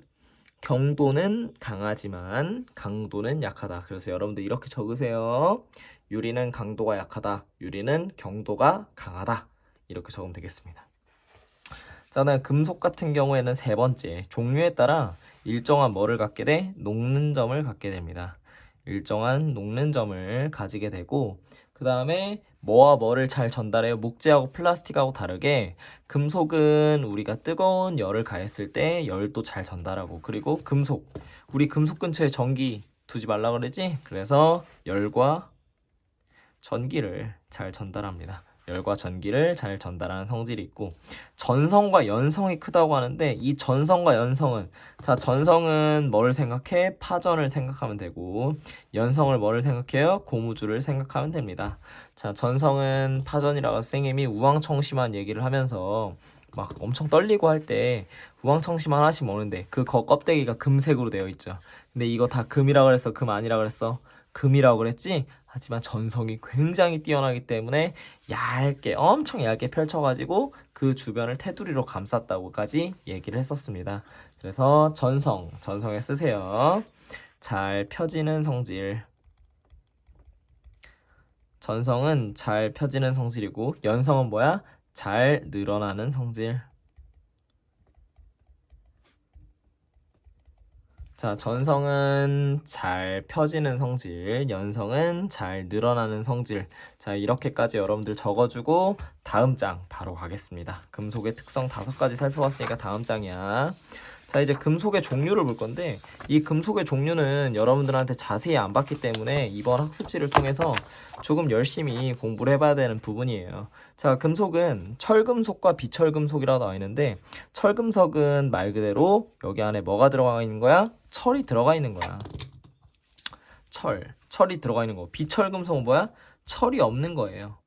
경도는 강하지만 강도는 약하다. 그래서 여러분들 이렇게 적으세요. 유리는 강도가 약하다. 유리는 경도가 강하다. 이렇게 적으면 되겠습니다. 자, 금속 같은 경우에는 세 번째, 종류에 따라 일정한 뭐를 갖게 돼? 녹는 점을 갖게 됩니다. 일정한 녹는 점을 가지게 되고, 그 다음에 뭐와 뭐를 잘 전달해요? 목재하고 플라스틱하고 다르게 금속은 우리가 뜨거운 열을 가했을 때 열도 잘 전달하고, 그리고 금속, 우리 금속 근처에 전기 두지 말라 그러지? 그래서 열과 전기를 잘 전달합니다. 열과 전기를 잘 전달하는 성질이 있고, 전성과 연성이 크다고 하는데, 이 전성과 연성은, 자, 전성은 뭐를 생각해? 파전을 생각하면 되고, 연성을 뭐를 생각해요? 고무줄을 생각하면 됩니다. 자, 전성은 파전이라고 선생님이 우황청심환 얘기를 하면서 막 엄청 떨리고 할 때 우황청심환 하나씩 먹는데 그 껍데기가 금색으로 되어 있죠. 근데 이거 다 금이라고 그랬어? 금 아니라고 그랬어? 금이라고 그랬지? 하지만 전성이 굉장히 뛰어나기 때문에 얇게, 엄청 얇게 펼쳐가지고 그 주변을 테두리로 감쌌다고까지 얘기를 했었습니다. 그래서 전성에 쓰세요. 잘 펴지는 성질. 전성은 잘 펴지는 성질이고, 연성은 뭐야? 잘 늘어나는 성질. 자, 전성은 잘 펴지는 성질, 연성은 잘 늘어나는 성질. 자, 이렇게까지 여러분들 적어주고 다음 장 바로 가겠습니다. 금속의 특성 5가지 살펴봤으니까 다음 장이야. 자, 이제 금속의 종류를 볼 건데, 이 금속의 종류는 여러분들한테 자세히 안 봤기 때문에 이번 학습지를 통해서 조금 열심히 공부를 해봐야 되는 부분이에요. 자, 금속은 철금속과 비철금속이라고 나와 있는데, 철금속은 말 그대로 여기 안에 뭐가 들어가 있는 거야? 철이 들어가 있는 거야. 철이 들어가 있는 거. 비철금속은 뭐야? 철이 없는 거예요.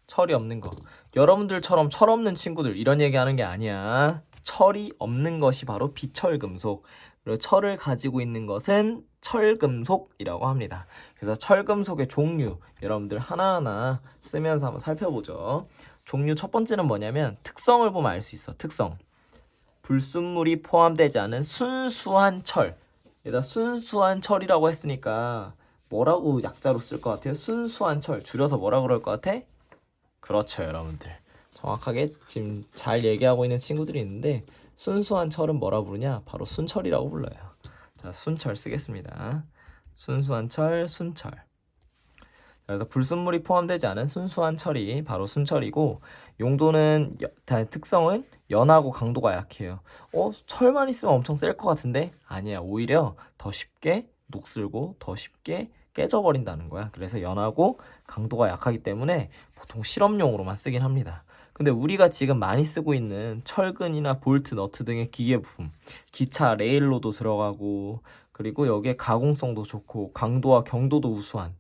철이 없는 거. 여러분들처럼 철 없는 친구들 이런 얘기 하는 게 아니야. 철이 없는 것이 바로 비철금속. 그리고 철을 가지고 있는 것은 철금속이라고 합니다. 그래서 철금속의 종류 여러분들 하나하나 쓰면서 한번 살펴보죠. 종류 첫 번째는 뭐냐면 특성을 보면 알 수 있어. 특성. 불순물이 포함되지 않은 순수한 철. 얘다 순수한 철이라고 했으니까 뭐라고 약자로 쓸 것 같아요? 순수한 철. 줄여서 뭐라 그럴 것 같아? 그렇죠, 여러분들. 정확하게 지금 잘 얘기하고 있는 친구들이 있는데, 순수한 철은 뭐라 부르냐? 바로 순철이라고 불러요. 자, 순철 쓰겠습니다. 순수한 철, 순철. 그래서 불순물이 포함되지 않은 순수한 철이 바로 순철이고, 용도는 특성은 연하고 강도가 약해요. 철만 있으면 엄청 셀 것 같은데? 아니야. 오히려 더 쉽게 녹슬고 더 쉽게 깨져버린다는 거야. 그래서 연하고 강도가 약하기 때문에 보통 실험용으로만 쓰긴 합니다. 근데 우리가 지금 많이 쓰고 있는 철근이나 볼트, 너트 등의 기계 부품, 기차 레일로도 들어가고, 그리고 여기에 가공성도 좋고 강도와 경도도 우수한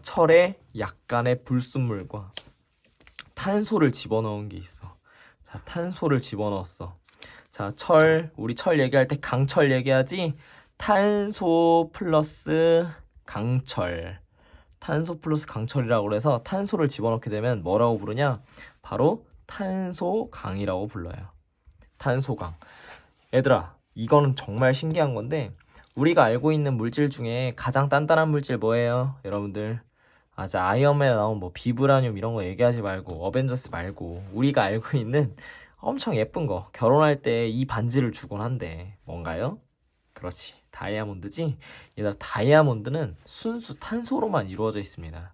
철에 약간의 불순물과 탄소를 집어넣은 게 있어. 자, 탄소를 집어넣었어. 자, 우리 철 얘기할 때 강철 얘기하지? 탄소 플러스 강철. 탄소 플러스 강철이라고 그래서 탄소를 집어넣게 되면 뭐라고 부르냐? 바로 탄소강이라고 불러요. 탄소강. 얘들아, 이거는 정말 신기한 건데, 우리가 알고 있는 물질 중에 가장 단단한 물질 뭐예요? 여러분들. 자, 아이언맨에 나온 뭐 비브라늄 이런 거 얘기하지 말고, 어벤져스 말고, 우리가 알고 있는 엄청 예쁜 거, 결혼할 때 이 반지를 주곤 한대. 뭔가요? 그렇지, 다이아몬드지? 얘들아, 다이아몬드는 순수 탄소로만 이루어져 있습니다.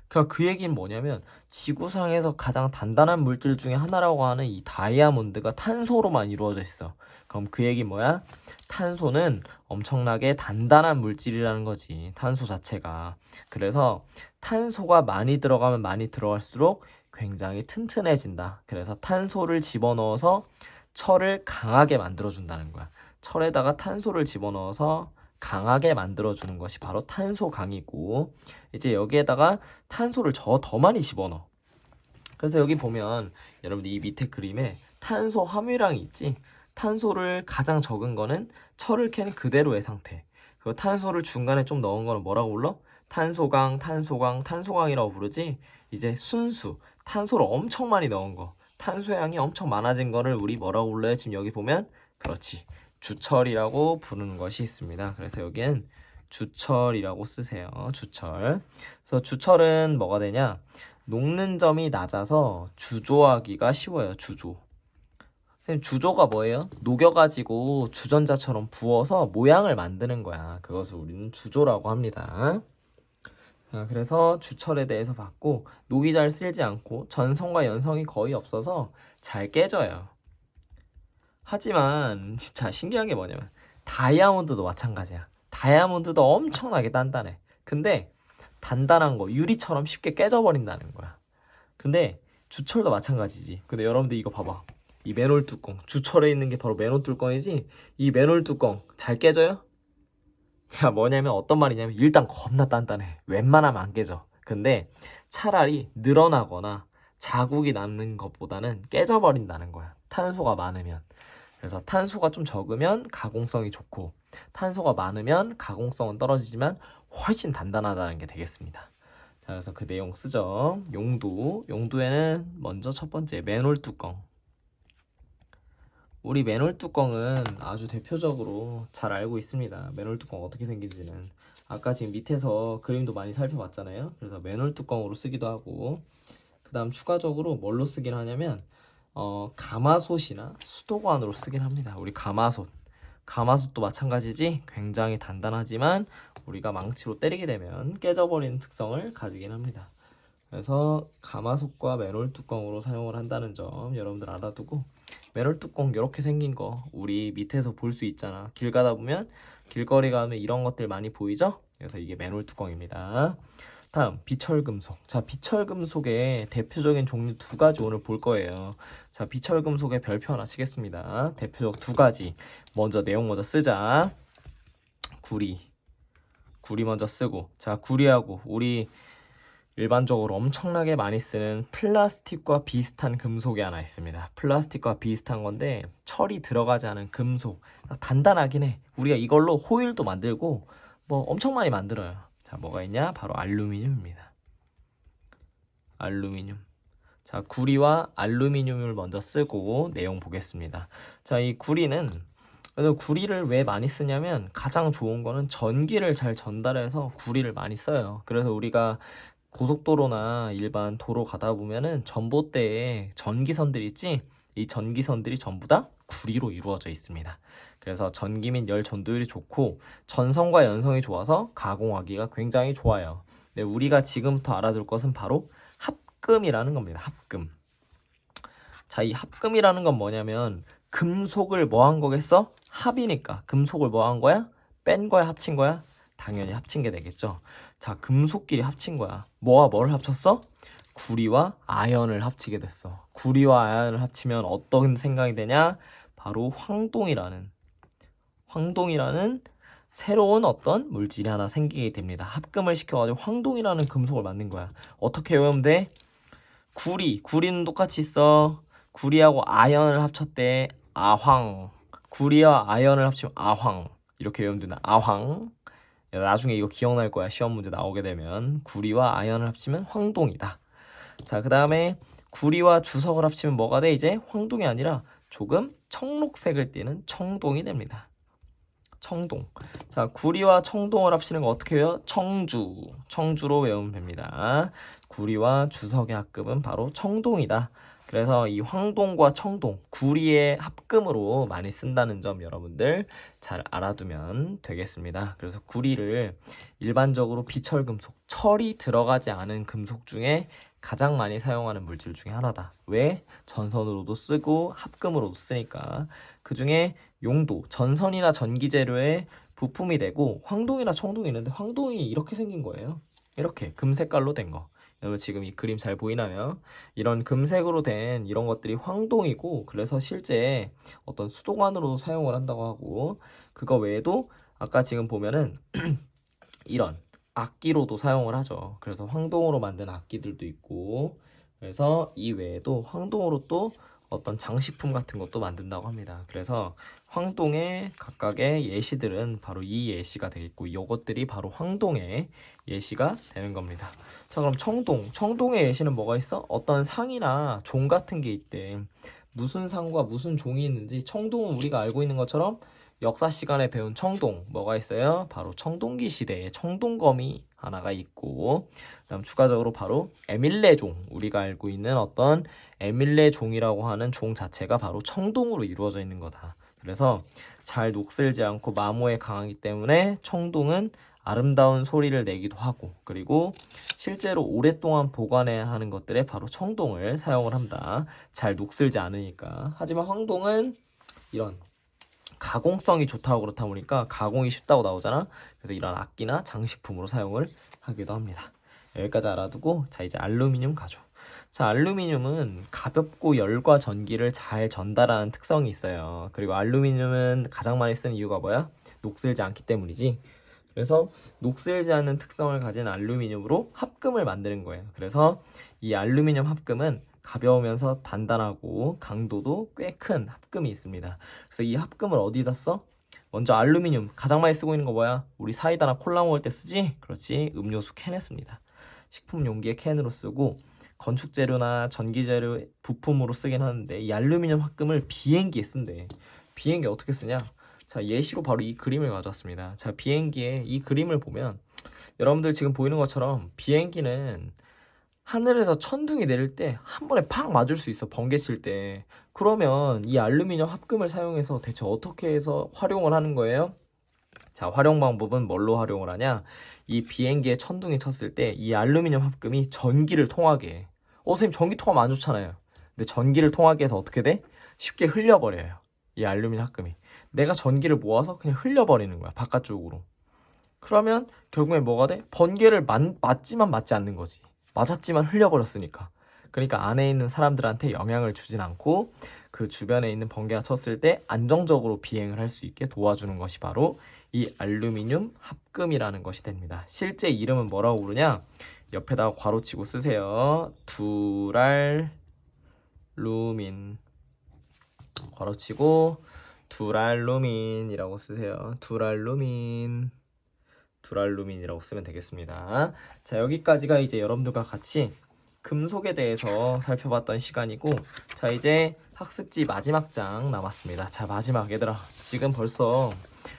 그러니까 그 얘기는 뭐냐면 지구상에서 가장 단단한 물질 중에 하나라고 하는 이 다이아몬드가 탄소로만 이루어져 있어. 그럼 그 얘기 뭐야? 탄소는 엄청나게 단단한 물질이라는 거지. 탄소 자체가. 그래서 탄소가 많이 들어가면 많이 들어갈수록 굉장히 튼튼해진다. 그래서 탄소를 집어넣어서 철을 강하게 만들어준다는 거야. 철에다가 탄소를 집어넣어서 강하게 만들어주는 것이 바로 탄소강이고, 이제 여기에다가 탄소를 더 많이 집어넣어. 그래서 여기 보면 여러분들 이 밑에 그림에 탄소 함유량이 있지. 탄소를 가장 적은 거는 철을 캔 그대로의 상태. 그리고 탄소를 중간에 좀 넣은 거는 뭐라고 불러? 탄소강이라고 부르지. 이제 순수, 탄소를 엄청 많이 넣은 거, 탄소양이 엄청 많아진 거를 우리 뭐라고 불러요? 지금 여기 보면 그렇지, 주철이라고 부르는 것이 있습니다. 그래서 여기는 주철이라고 쓰세요. 주철. 그래서 주철은 뭐가 되냐? 녹는 점이 낮아서 주조하기가 쉬워요. 주조. 선생님, 주조가 뭐예요? 녹여가지고 주전자처럼 부어서 모양을 만드는 거야. 그것을 우리는 주조라고 합니다. 자, 그래서 주철에 대해서 봤고, 녹이 잘 쓸지 않고 전성과 연성이 거의 없어서 잘 깨져요. 하지만 진짜 신기한 게 뭐냐면 다이아몬드도 마찬가지야. 다이아몬드도 엄청나게 단단해. 근데 단단한 거 유리처럼 쉽게 깨져버린다는 거야. 근데 주철도 마찬가지지. 근데 여러분들 이거 봐봐. 이 맨홀 뚜껑, 주철에 있는 게 바로 맨홀 뚜껑이지. 이 맨홀 뚜껑 잘 깨져요? 야, 뭐냐면 어떤 말이냐면 일단 겁나 단단해. 웬만하면 안 깨져. 근데 차라리 늘어나거나 자국이 남는 것보다는 깨져버린다는 거야. 탄소가 많으면. 그래서 탄소가 좀 적으면 가공성이 좋고, 탄소가 많으면 가공성은 떨어지지만 훨씬 단단하다는 게 되겠습니다. 자, 그래서 그 내용 쓰죠. 용도에는 먼저 첫 번째 맨홀 뚜껑. 우리 맨홀 뚜껑은 아주 대표적으로 잘 알고 있습니다. 맨홀 뚜껑 어떻게 생긴지는. 아까 지금 밑에서 그림도 많이 살펴봤잖아요. 그래서 맨홀 뚜껑으로 쓰기도 하고, 그 다음 추가적으로 뭘로 쓰긴 하냐면 가마솥이나 수도관으로 쓰긴 합니다. 우리 가마솥도 마찬가지지. 굉장히 단단하지만 우리가 망치로 때리게 되면 깨져버리는 특성을 가지긴 합니다. 그래서 가마솥과 맨홀 뚜껑으로 사용을 한다는 점 여러분들 알아두고, 맨홀 뚜껑 이렇게 생긴 거 우리 밑에서 볼 수 있잖아. 길 가다 보면, 길거리 가면 이런 것들 많이 보이죠? 그래서 이게 맨홀 뚜껑입니다. 다음 비철금속. 자, 비철금속의 대표적인 종류 두 가지 오늘 볼 거예요. 자, 비철금속의 별표 하나 치겠습니다. 대표적 두 가지. 먼저 내용 먼저 쓰자. 구리 먼저 쓰고, 자, 구리하고 우리 일반적으로 엄청나게 많이 쓰는 플라스틱과 비슷한 금속이 하나 있습니다. 플라스틱과 비슷한 건데 철이 들어가지 않은 금속. 단단하긴 해. 우리가 이걸로 호일도 만들고 뭐 엄청 많이 만들어요. 자, 뭐가 있냐? 바로 알루미늄입니다. 알루미늄. 자, 구리와 알루미늄을 먼저 쓰고 내용 보겠습니다. 자, 이 구리는, 그래서 구리를 왜 많이 쓰냐면 가장 좋은 거는 전기를 잘 전달해서 구리를 많이 써요. 그래서 우리가 고속도로나 일반 도로 가다 보면은 전봇대에 전기선들 있지? 이 전기선들이 전부 다 구리로 이루어져 있습니다. 그래서 전기 및 열 전도율이 좋고 전성과 연성이 좋아서 가공하기가 굉장히 좋아요. 근데 우리가 지금부터 알아둘 것은 바로 합금이라는 겁니다. 합금. 자, 이 합금이라는 건 뭐냐면 금속을 뭐 한 거겠어? 합이니까 금속을 뭐 한 거야? 뺀 거야? 합친 거야? 당연히 합친 게 되겠죠. 자, 금속끼리 합친 거야. 뭐와 뭐를 합쳤어? 구리와 아연을 합치게 됐어. 구리와 아연을 합치면 어떤 생각이 되냐? 바로 황동이라는 새로운 어떤 물질이 하나 생기게 됩니다. 합금을 시켜가지고 황동이라는 금속을 만든 거야. 어떻게 외우면 돼? 구리는 똑같이 써. 구리하고 아연을 합쳤대. 아황. 구리와 아연을 합치면 아황. 이렇게 외우면 되나? 아황. 나중에 이거 기억날 거야. 시험 문제 나오게 되면. 구리와 아연을 합치면 황동이다. 자, 그 다음에 구리와 주석을 합치면 뭐가 돼? 이제 황동이 아니라 조금 청록색을 띠는 청동이 됩니다. 청동. 자, 구리와 청동을 합치는 거 어떻게 외워? 청주로 외우면 됩니다. 구리와 주석의 합금은 바로 청동이다. 그래서 이 황동과 청동, 구리의 합금으로 많이 쓴다는 점 여러분들 잘 알아두면 되겠습니다. 그래서 구리를 일반적으로 비철금속, 철이 들어가지 않은 금속 중에 가장 많이 사용하는 물질 중에 하나다. 왜? 전선으로도 쓰고 합금으로도 쓰니까. 그 중에 용도, 전선이나 전기재료의 부품이 되고 황동이나 청동이 있는데 황동이 이렇게 생긴 거예요. 이렇게 금색깔로 된 거. 여러분 지금 이 그림 잘 보이나요? 이런 금색으로 된 이런 것들이 황동이고, 그래서 실제 어떤 수도관으로 사용을 한다고 하고, 그거 외에도 아까 지금 보면은 이런 악기로도 사용을 하죠. 그래서 황동으로 만든 악기들도 있고, 그래서 이 외에도 황동으로 또 어떤 장식품 같은 것도 만든다고 합니다. 그래서 황동의 각각의 예시들은 바로 이 예시가 되겠고, 이것들이 바로 황동의 예시가 되는 겁니다. 자, 그럼 청동의 예시는 뭐가 있어? 어떤 상이나 종 같은 게 있대. 무슨 상과 무슨 종이 있는지 청동은 우리가 알고 있는 것처럼 역사 시간에 배운 청동 뭐가 있어요? 바로 청동기 시대에 청동검이 하나가 있고, 그다음 추가적으로 바로 에밀레종, 우리가 알고 있는 어떤 에밀레종이라고 하는 종 자체가 바로 청동으로 이루어져 있는 거다. 그래서 잘 녹슬지 않고 마모에 강하기 때문에 청동은 아름다운 소리를 내기도 하고, 그리고 실제로 오랫동안 보관해야 하는 것들에 바로 청동을 사용을 한다. 잘 녹슬지 않으니까. 하지만 황동은 이런 가공성이 좋다고 그렇다 보니까 가공이 쉽다고 나오잖아. 그래서 이런 악기나 장식품으로 사용을 하기도 합니다. 여기까지 알아두고, 자 이제 알루미늄 가죠. 자, 알루미늄은 가볍고 열과 전기를 잘 전달하는 특성이 있어요. 그리고 알루미늄은 가장 많이 쓰는 이유가 뭐야? 녹슬지 않기 때문이지. 그래서 녹슬지 않는 특성을 가진 알루미늄으로 합금을 만드는 거예요. 그래서 이 알루미늄 합금은 가벼우면서 단단하고 강도도 꽤 큰 합금이 있습니다. 그래서 이 합금을 어디다 써? 먼저 알루미늄 가장 많이 쓰고 있는 거 뭐야? 우리 사이다나 콜라 먹을 때 쓰지? 그렇지, 음료수 캔에 씁니다. 식품 용기의 캔으로 쓰고, 건축 재료나 전기 재료 부품으로 쓰긴 하는데, 이 알루미늄 합금을 비행기에 쓴대. 비행기 어떻게 쓰냐? 자, 예시로 바로 이 그림을 가져왔습니다. 자, 비행기에 이 그림을 보면 여러분들 지금 보이는 것처럼 비행기는 하늘에서 천둥이 내릴 때 한 번에 팍 맞을 수 있어, 번개 칠 때. 그러면 이 알루미늄 합금을 사용해서 대체 어떻게 해서 활용을 하는 거예요? 자, 활용 방법은 뭘로 활용을 하냐? 이 비행기에 천둥이 쳤을 때 이 알루미늄 합금이 전기를 통하게 해. 선생님, 전기 통하면 안 좋잖아요. 근데 전기를 통하게 해서 어떻게 돼? 쉽게 흘려버려요. 이 알루미늄 합금이. 내가 전기를 모아서 그냥 흘려버리는 거야, 바깥쪽으로. 그러면 결국엔 뭐가 돼? 번개를 맞지만 맞지 않는 거지. 맞았지만 흘려버렸으니까. 그러니까 안에 있는 사람들한테 영향을 주진 않고, 그 주변에 있는 번개가 쳤을 때 안정적으로 비행을 할 수 있게 도와주는 것이 바로 이 알루미늄 합금이라는 것이 됩니다. 실제 이름은 뭐라고 부르냐? 옆에다가 괄호치고 쓰세요. 두랄루민. 괄호치고 두랄루민이라고 쓰세요. 두랄루민이라고 쓰면 되겠습니다. 자, 여기까지가 이제 여러분들과 같이 금속에 대해서 살펴봤던 시간이고, 자 이제 학습지 마지막 장 남았습니다. 자, 마지막, 얘들아 지금 벌써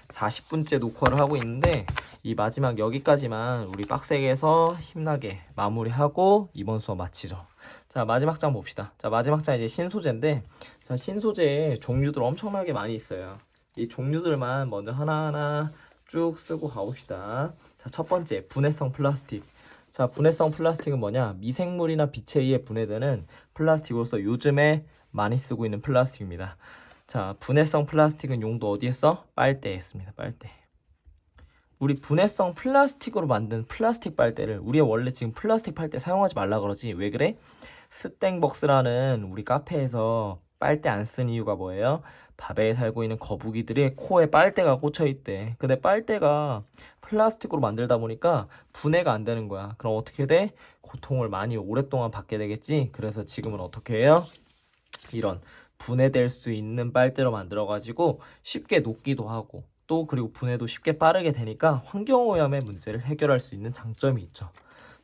40분째 녹화를 하고 있는데, 이 마지막 여기까지만 우리 빡세게 해서 힘나게 마무리하고 이번 수업 마치죠. 자, 마지막 장 봅시다. 자, 마지막 장 이제 신소재인데, 자, 신소재의 종류들 엄청나게 많이 있어요. 이 종류들만 먼저 하나하나 쭉 쓰고 가봅시다. 자, 첫 번째, 분해성 플라스틱. 자, 분해성 플라스틱은 뭐냐? 미생물이나 빛에 의해 분해되는 플라스틱으로서 요즘에 많이 쓰고 있는 플라스틱입니다. 자, 분해성 플라스틱은 용도 어디에 써? 빨대에 씁니다. 빨대. 우리 분해성 플라스틱으로 만든 플라스틱 빨대를, 우리 원래 지금 플라스틱 빨대 사용하지 말라 그러지. 왜 그래? 스땡벅스라는 우리 카페에서 빨대 안 쓴 이유가 뭐예요? 바다에 살고 있는 거북이들의 코에 빨대가 꽂혀 있대. 근데 빨대가 플라스틱으로 만들다 보니까 분해가 안 되는 거야. 그럼 어떻게 돼? 고통을 많이 오랫동안 받게 되겠지. 그래서 지금은 어떻게 해요? 이런 분해될 수 있는 빨대로 만들어 가지고 쉽게 녹기도 하고, 또 그리고 분해도 쉽게 빠르게 되니까 환경오염의 문제를 해결할 수 있는 장점이 있죠.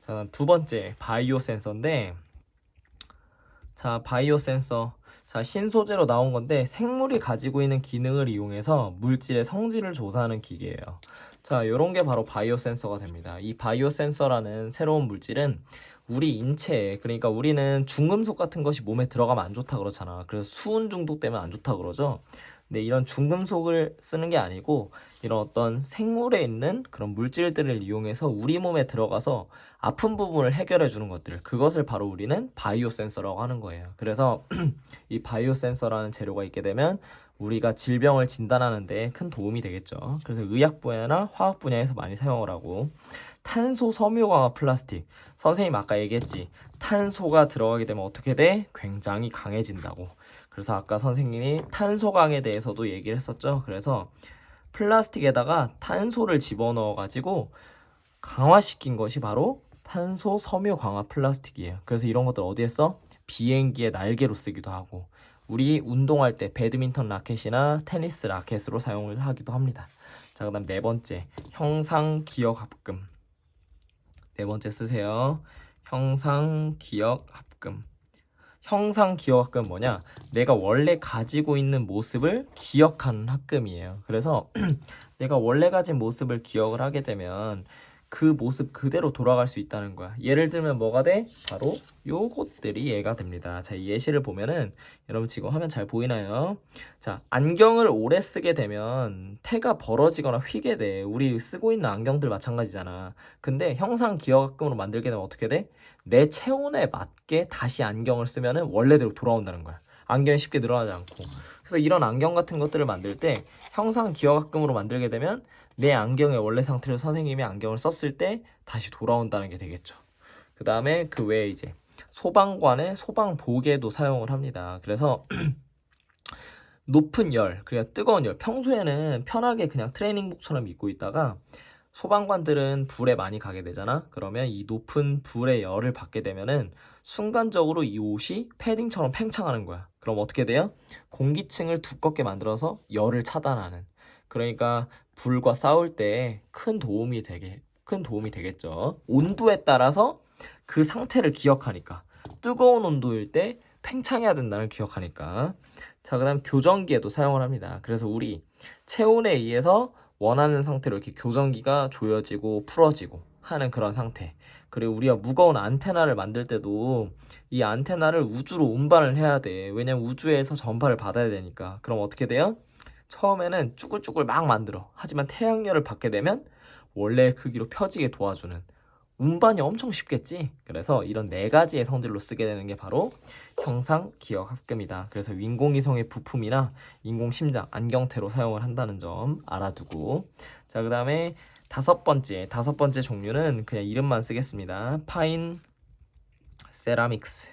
자, 두 번째, 바이오 센서인데, 자, 바이오 센서. 자, 신소재로 나온 건데 생물이 가지고 있는 기능을 이용해서 물질의 성질을 조사하는 기계예요. 자, 이런 게 바로 바이오 센서가 됩니다. 이 바이오 센서라는 새로운 물질은 우리 인체에, 그러니까 우리는 중금속 같은 것이 몸에 들어가면 안 좋다 그러잖아. 그래서 수은 중독 때문에 안 좋다 그러죠. 근데 이런 중금속을 쓰는 게 아니고, 이런 어떤 생물에 있는 그런 물질들을 이용해서 우리 몸에 들어가서 아픈 부분을 해결해 주는 것들, 그것을 바로 우리는 바이오 센서라고 하는 거예요. 그래서 이 바이오 센서라는 재료가 있게 되면 우리가 질병을 진단하는 데 큰 도움이 되겠죠. 그래서 의학 분야나 화학 분야에서 많이 사용을 하고, 탄소 섬유 강화 플라스틱. 선생님 아까 얘기했지. 탄소가 들어가게 되면 어떻게 돼? 굉장히 강해진다고. 그래서 아까 선생님이 탄소강에 대해서도 얘기를 했었죠. 그래서 플라스틱에다가 탄소를 집어넣어 가지고 강화시킨 것이 바로 탄소 섬유 강화 플라스틱이에요. 그래서 이런 것들 어디에 써? 비행기의 날개로 쓰기도 하고, 우리 운동할 때 배드민턴 라켓이나 테니스 라켓으로 사용을 하기도 합니다. 자, 그 다음 네 번째, 형상기억 합금. 네 번째 쓰세요. 형상기억 합금. 형상 기억학금은 뭐냐? 내가 원래 가지고 있는 모습을 기억하는 학금이에요. 그래서 내가 원래 가진 모습을 기억을 하게 되면 그 모습 그대로 돌아갈 수 있다는 거야. 예를 들면 뭐가 돼? 바로 요것들이 예가 됩니다. 자, 이 예시를 보면은 여러분 지금 화면 잘 보이나요? 자, 안경을 오래 쓰게 되면 태가 벌어지거나 휘게 돼. 우리 쓰고 있는 안경들 마찬가지잖아. 근데 형상 기억학금으로 만들게 되면 어떻게 돼? 내 체온에 맞게 다시 안경을 쓰면은 원래대로 돌아온다는 거야. 안경이 쉽게 늘어나지 않고. 그래서 이런 안경 같은 것들을 만들 때 형상 기억학금으로 만들게 되면 내 안경의 원래 상태를 선생님이 안경을 썼을 때 다시 돌아온다는 게 되겠죠. 그 다음에 그 외에 이제 소방관의 소방복에도 사용을 합니다. 그래서 높은 열, 그러니까 뜨거운 열. 평소에는 편하게 그냥 트레이닝복처럼 입고 있다가 소방관들은 불에 많이 가게 되잖아. 그러면 이 높은 불의 열을 받게 되면은 순간적으로 이 옷이 패딩처럼 팽창하는 거야. 그럼 어떻게 돼요? 공기층을 두껍게 만들어서 열을 차단하는. 그러니까 불과 싸울 때 큰 도움이 되겠죠. 온도에 따라서 그 상태를 기억하니까 뜨거운 온도일 때 팽창해야 된다는 기억하니까. 자, 그다음 교정기에도 사용을 합니다. 그래서 우리 체온에 의해서 원하는 상태로 이렇게 교정기가 조여지고 풀어지고 하는 그런 상태. 그리고 우리가 무거운 안테나를 만들 때도 이 안테나를 우주로 운반을 해야 돼. 왜냐면 우주에서 전파를 받아야 되니까. 그럼 어떻게 돼요? 처음에는 쭈글쭈글 막 만들어. 하지만 태양열을 받게 되면 원래 크기로 펴지게 도와주는 운반이 엄청 쉽겠지. 그래서 이런 네 가지의 성질로 쓰게 되는 게 바로 형상 기억 학금이다. 그래서 인공위성의 부품이나 인공심장, 안경테로 사용을 한다는 점 알아두고. 자, 그 다음에 다섯 번째 종류는 그냥 이름만 쓰겠습니다. 파인 세라믹스.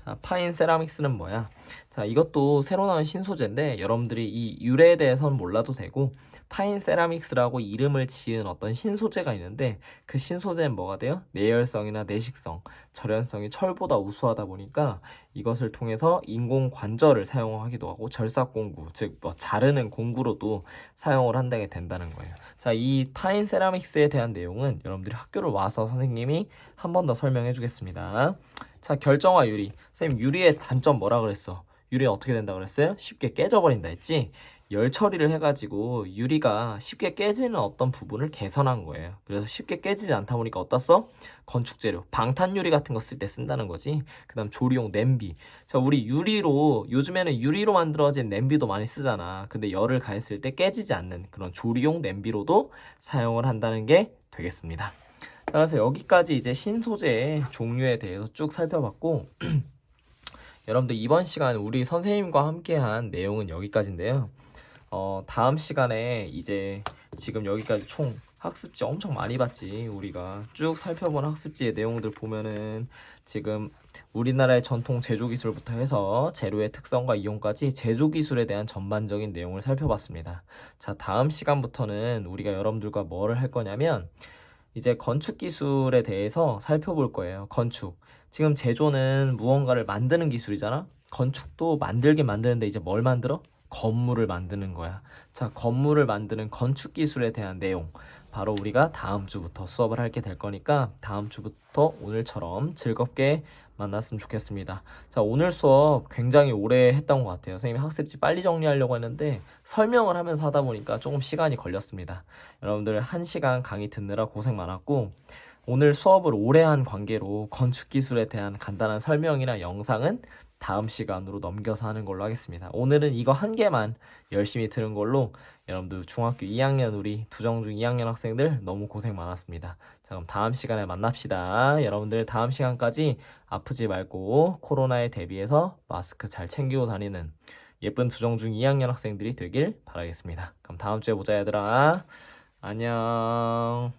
자, 파인 세라믹스는 뭐야? 자, 이것도 새로 나온 신소재인데 여러분들이 이 유래에 대해서는 몰라도 되고, 파인 세라믹스라고 이름을 지은 어떤 신소재가 있는데 그 신소재는 뭐가 돼요? 내열성이나 내식성, 절연성이 철보다 우수하다 보니까 이것을 통해서 인공 관절을 사용하기도 하고 절삭 공구, 즉 뭐 자르는 공구로도 사용을 한다게 된다는 거예요. 자, 이 파인 세라믹스에 대한 내용은 여러분들이 학교를 와서 선생님이 한 번 더 설명해 주겠습니다. 자, 결정화 유리. 선생님, 유리의 단점 뭐라 그랬어? 유리는 어떻게 된다 그랬어요? 쉽게 깨져버린다 했지? 열 처리를 해가지고 유리가 쉽게 깨지는 어떤 부분을 개선한 거예요. 그래서 쉽게 깨지지 않다 보니까 어디다 써? 건축재료, 방탄유리 같은 거 쓸 때 쓴다는 거지. 그 다음 조리용 냄비. 자, 우리 유리로, 요즘에는 유리로 만들어진 냄비도 많이 쓰잖아. 근데 열을 가했을 때 깨지지 않는 그런 조리용 냄비로도 사용을 한다는 게 되겠습니다. 자, 그래서 여기까지 이제 신소재의 종류에 대해서 쭉 살펴봤고 여러분들 이번 시간 우리 선생님과 함께한 내용은 여기까지인데요. 다음 시간에 이제 지금 여기까지 총 학습지 엄청 많이 봤지. 우리가 쭉 살펴본 학습지의 내용들 보면은 지금 우리나라의 전통 제조 기술부터 해서 재료의 특성과 이용까지 제조 기술에 대한 전반적인 내용을 살펴봤습니다. 자, 다음 시간부터는 우리가 여러분들과 뭐를 할 거냐면 이제 건축 기술에 대해서 살펴볼 거예요. 건축. 지금 제조는 무언가를 만드는 기술이잖아. 건축도 만들긴 만드는데 이제 뭘 만들어? 건물을 만드는 거야. 자, 건물을 만드는 건축 기술에 대한 내용. 바로 우리가 다음 주부터 수업을 하게 될 거니까 다음 주부터 오늘처럼 즐겁게 만났으면 좋겠습니다. 자, 오늘 수업 굉장히 오래 했던 것 같아요. 선생님이 학습지 빨리 정리하려고 했는데 설명을 하면서 하다 보니까 조금 시간이 걸렸습니다. 여러분들 1시간 강의 듣느라 고생 많았고 오늘 수업을 오래 한 관계로 건축기술에 대한 간단한 설명이나 영상은 다음 시간으로 넘겨서 하는 걸로 하겠습니다. 오늘은 이거 한 개만 열심히 들은 걸로 여러분들 중학교 2학년 우리 두정중 2학년 학생들 너무 고생 많았습니다. 자, 그럼 다음 시간에 만납시다. 여러분들 다음 시간까지 아프지 말고 코로나에 대비해서 마스크 잘 챙기고 다니는 예쁜 두정중 2학년 학생들이 되길 바라겠습니다. 그럼 다음 주에 보자 얘들아. 안녕.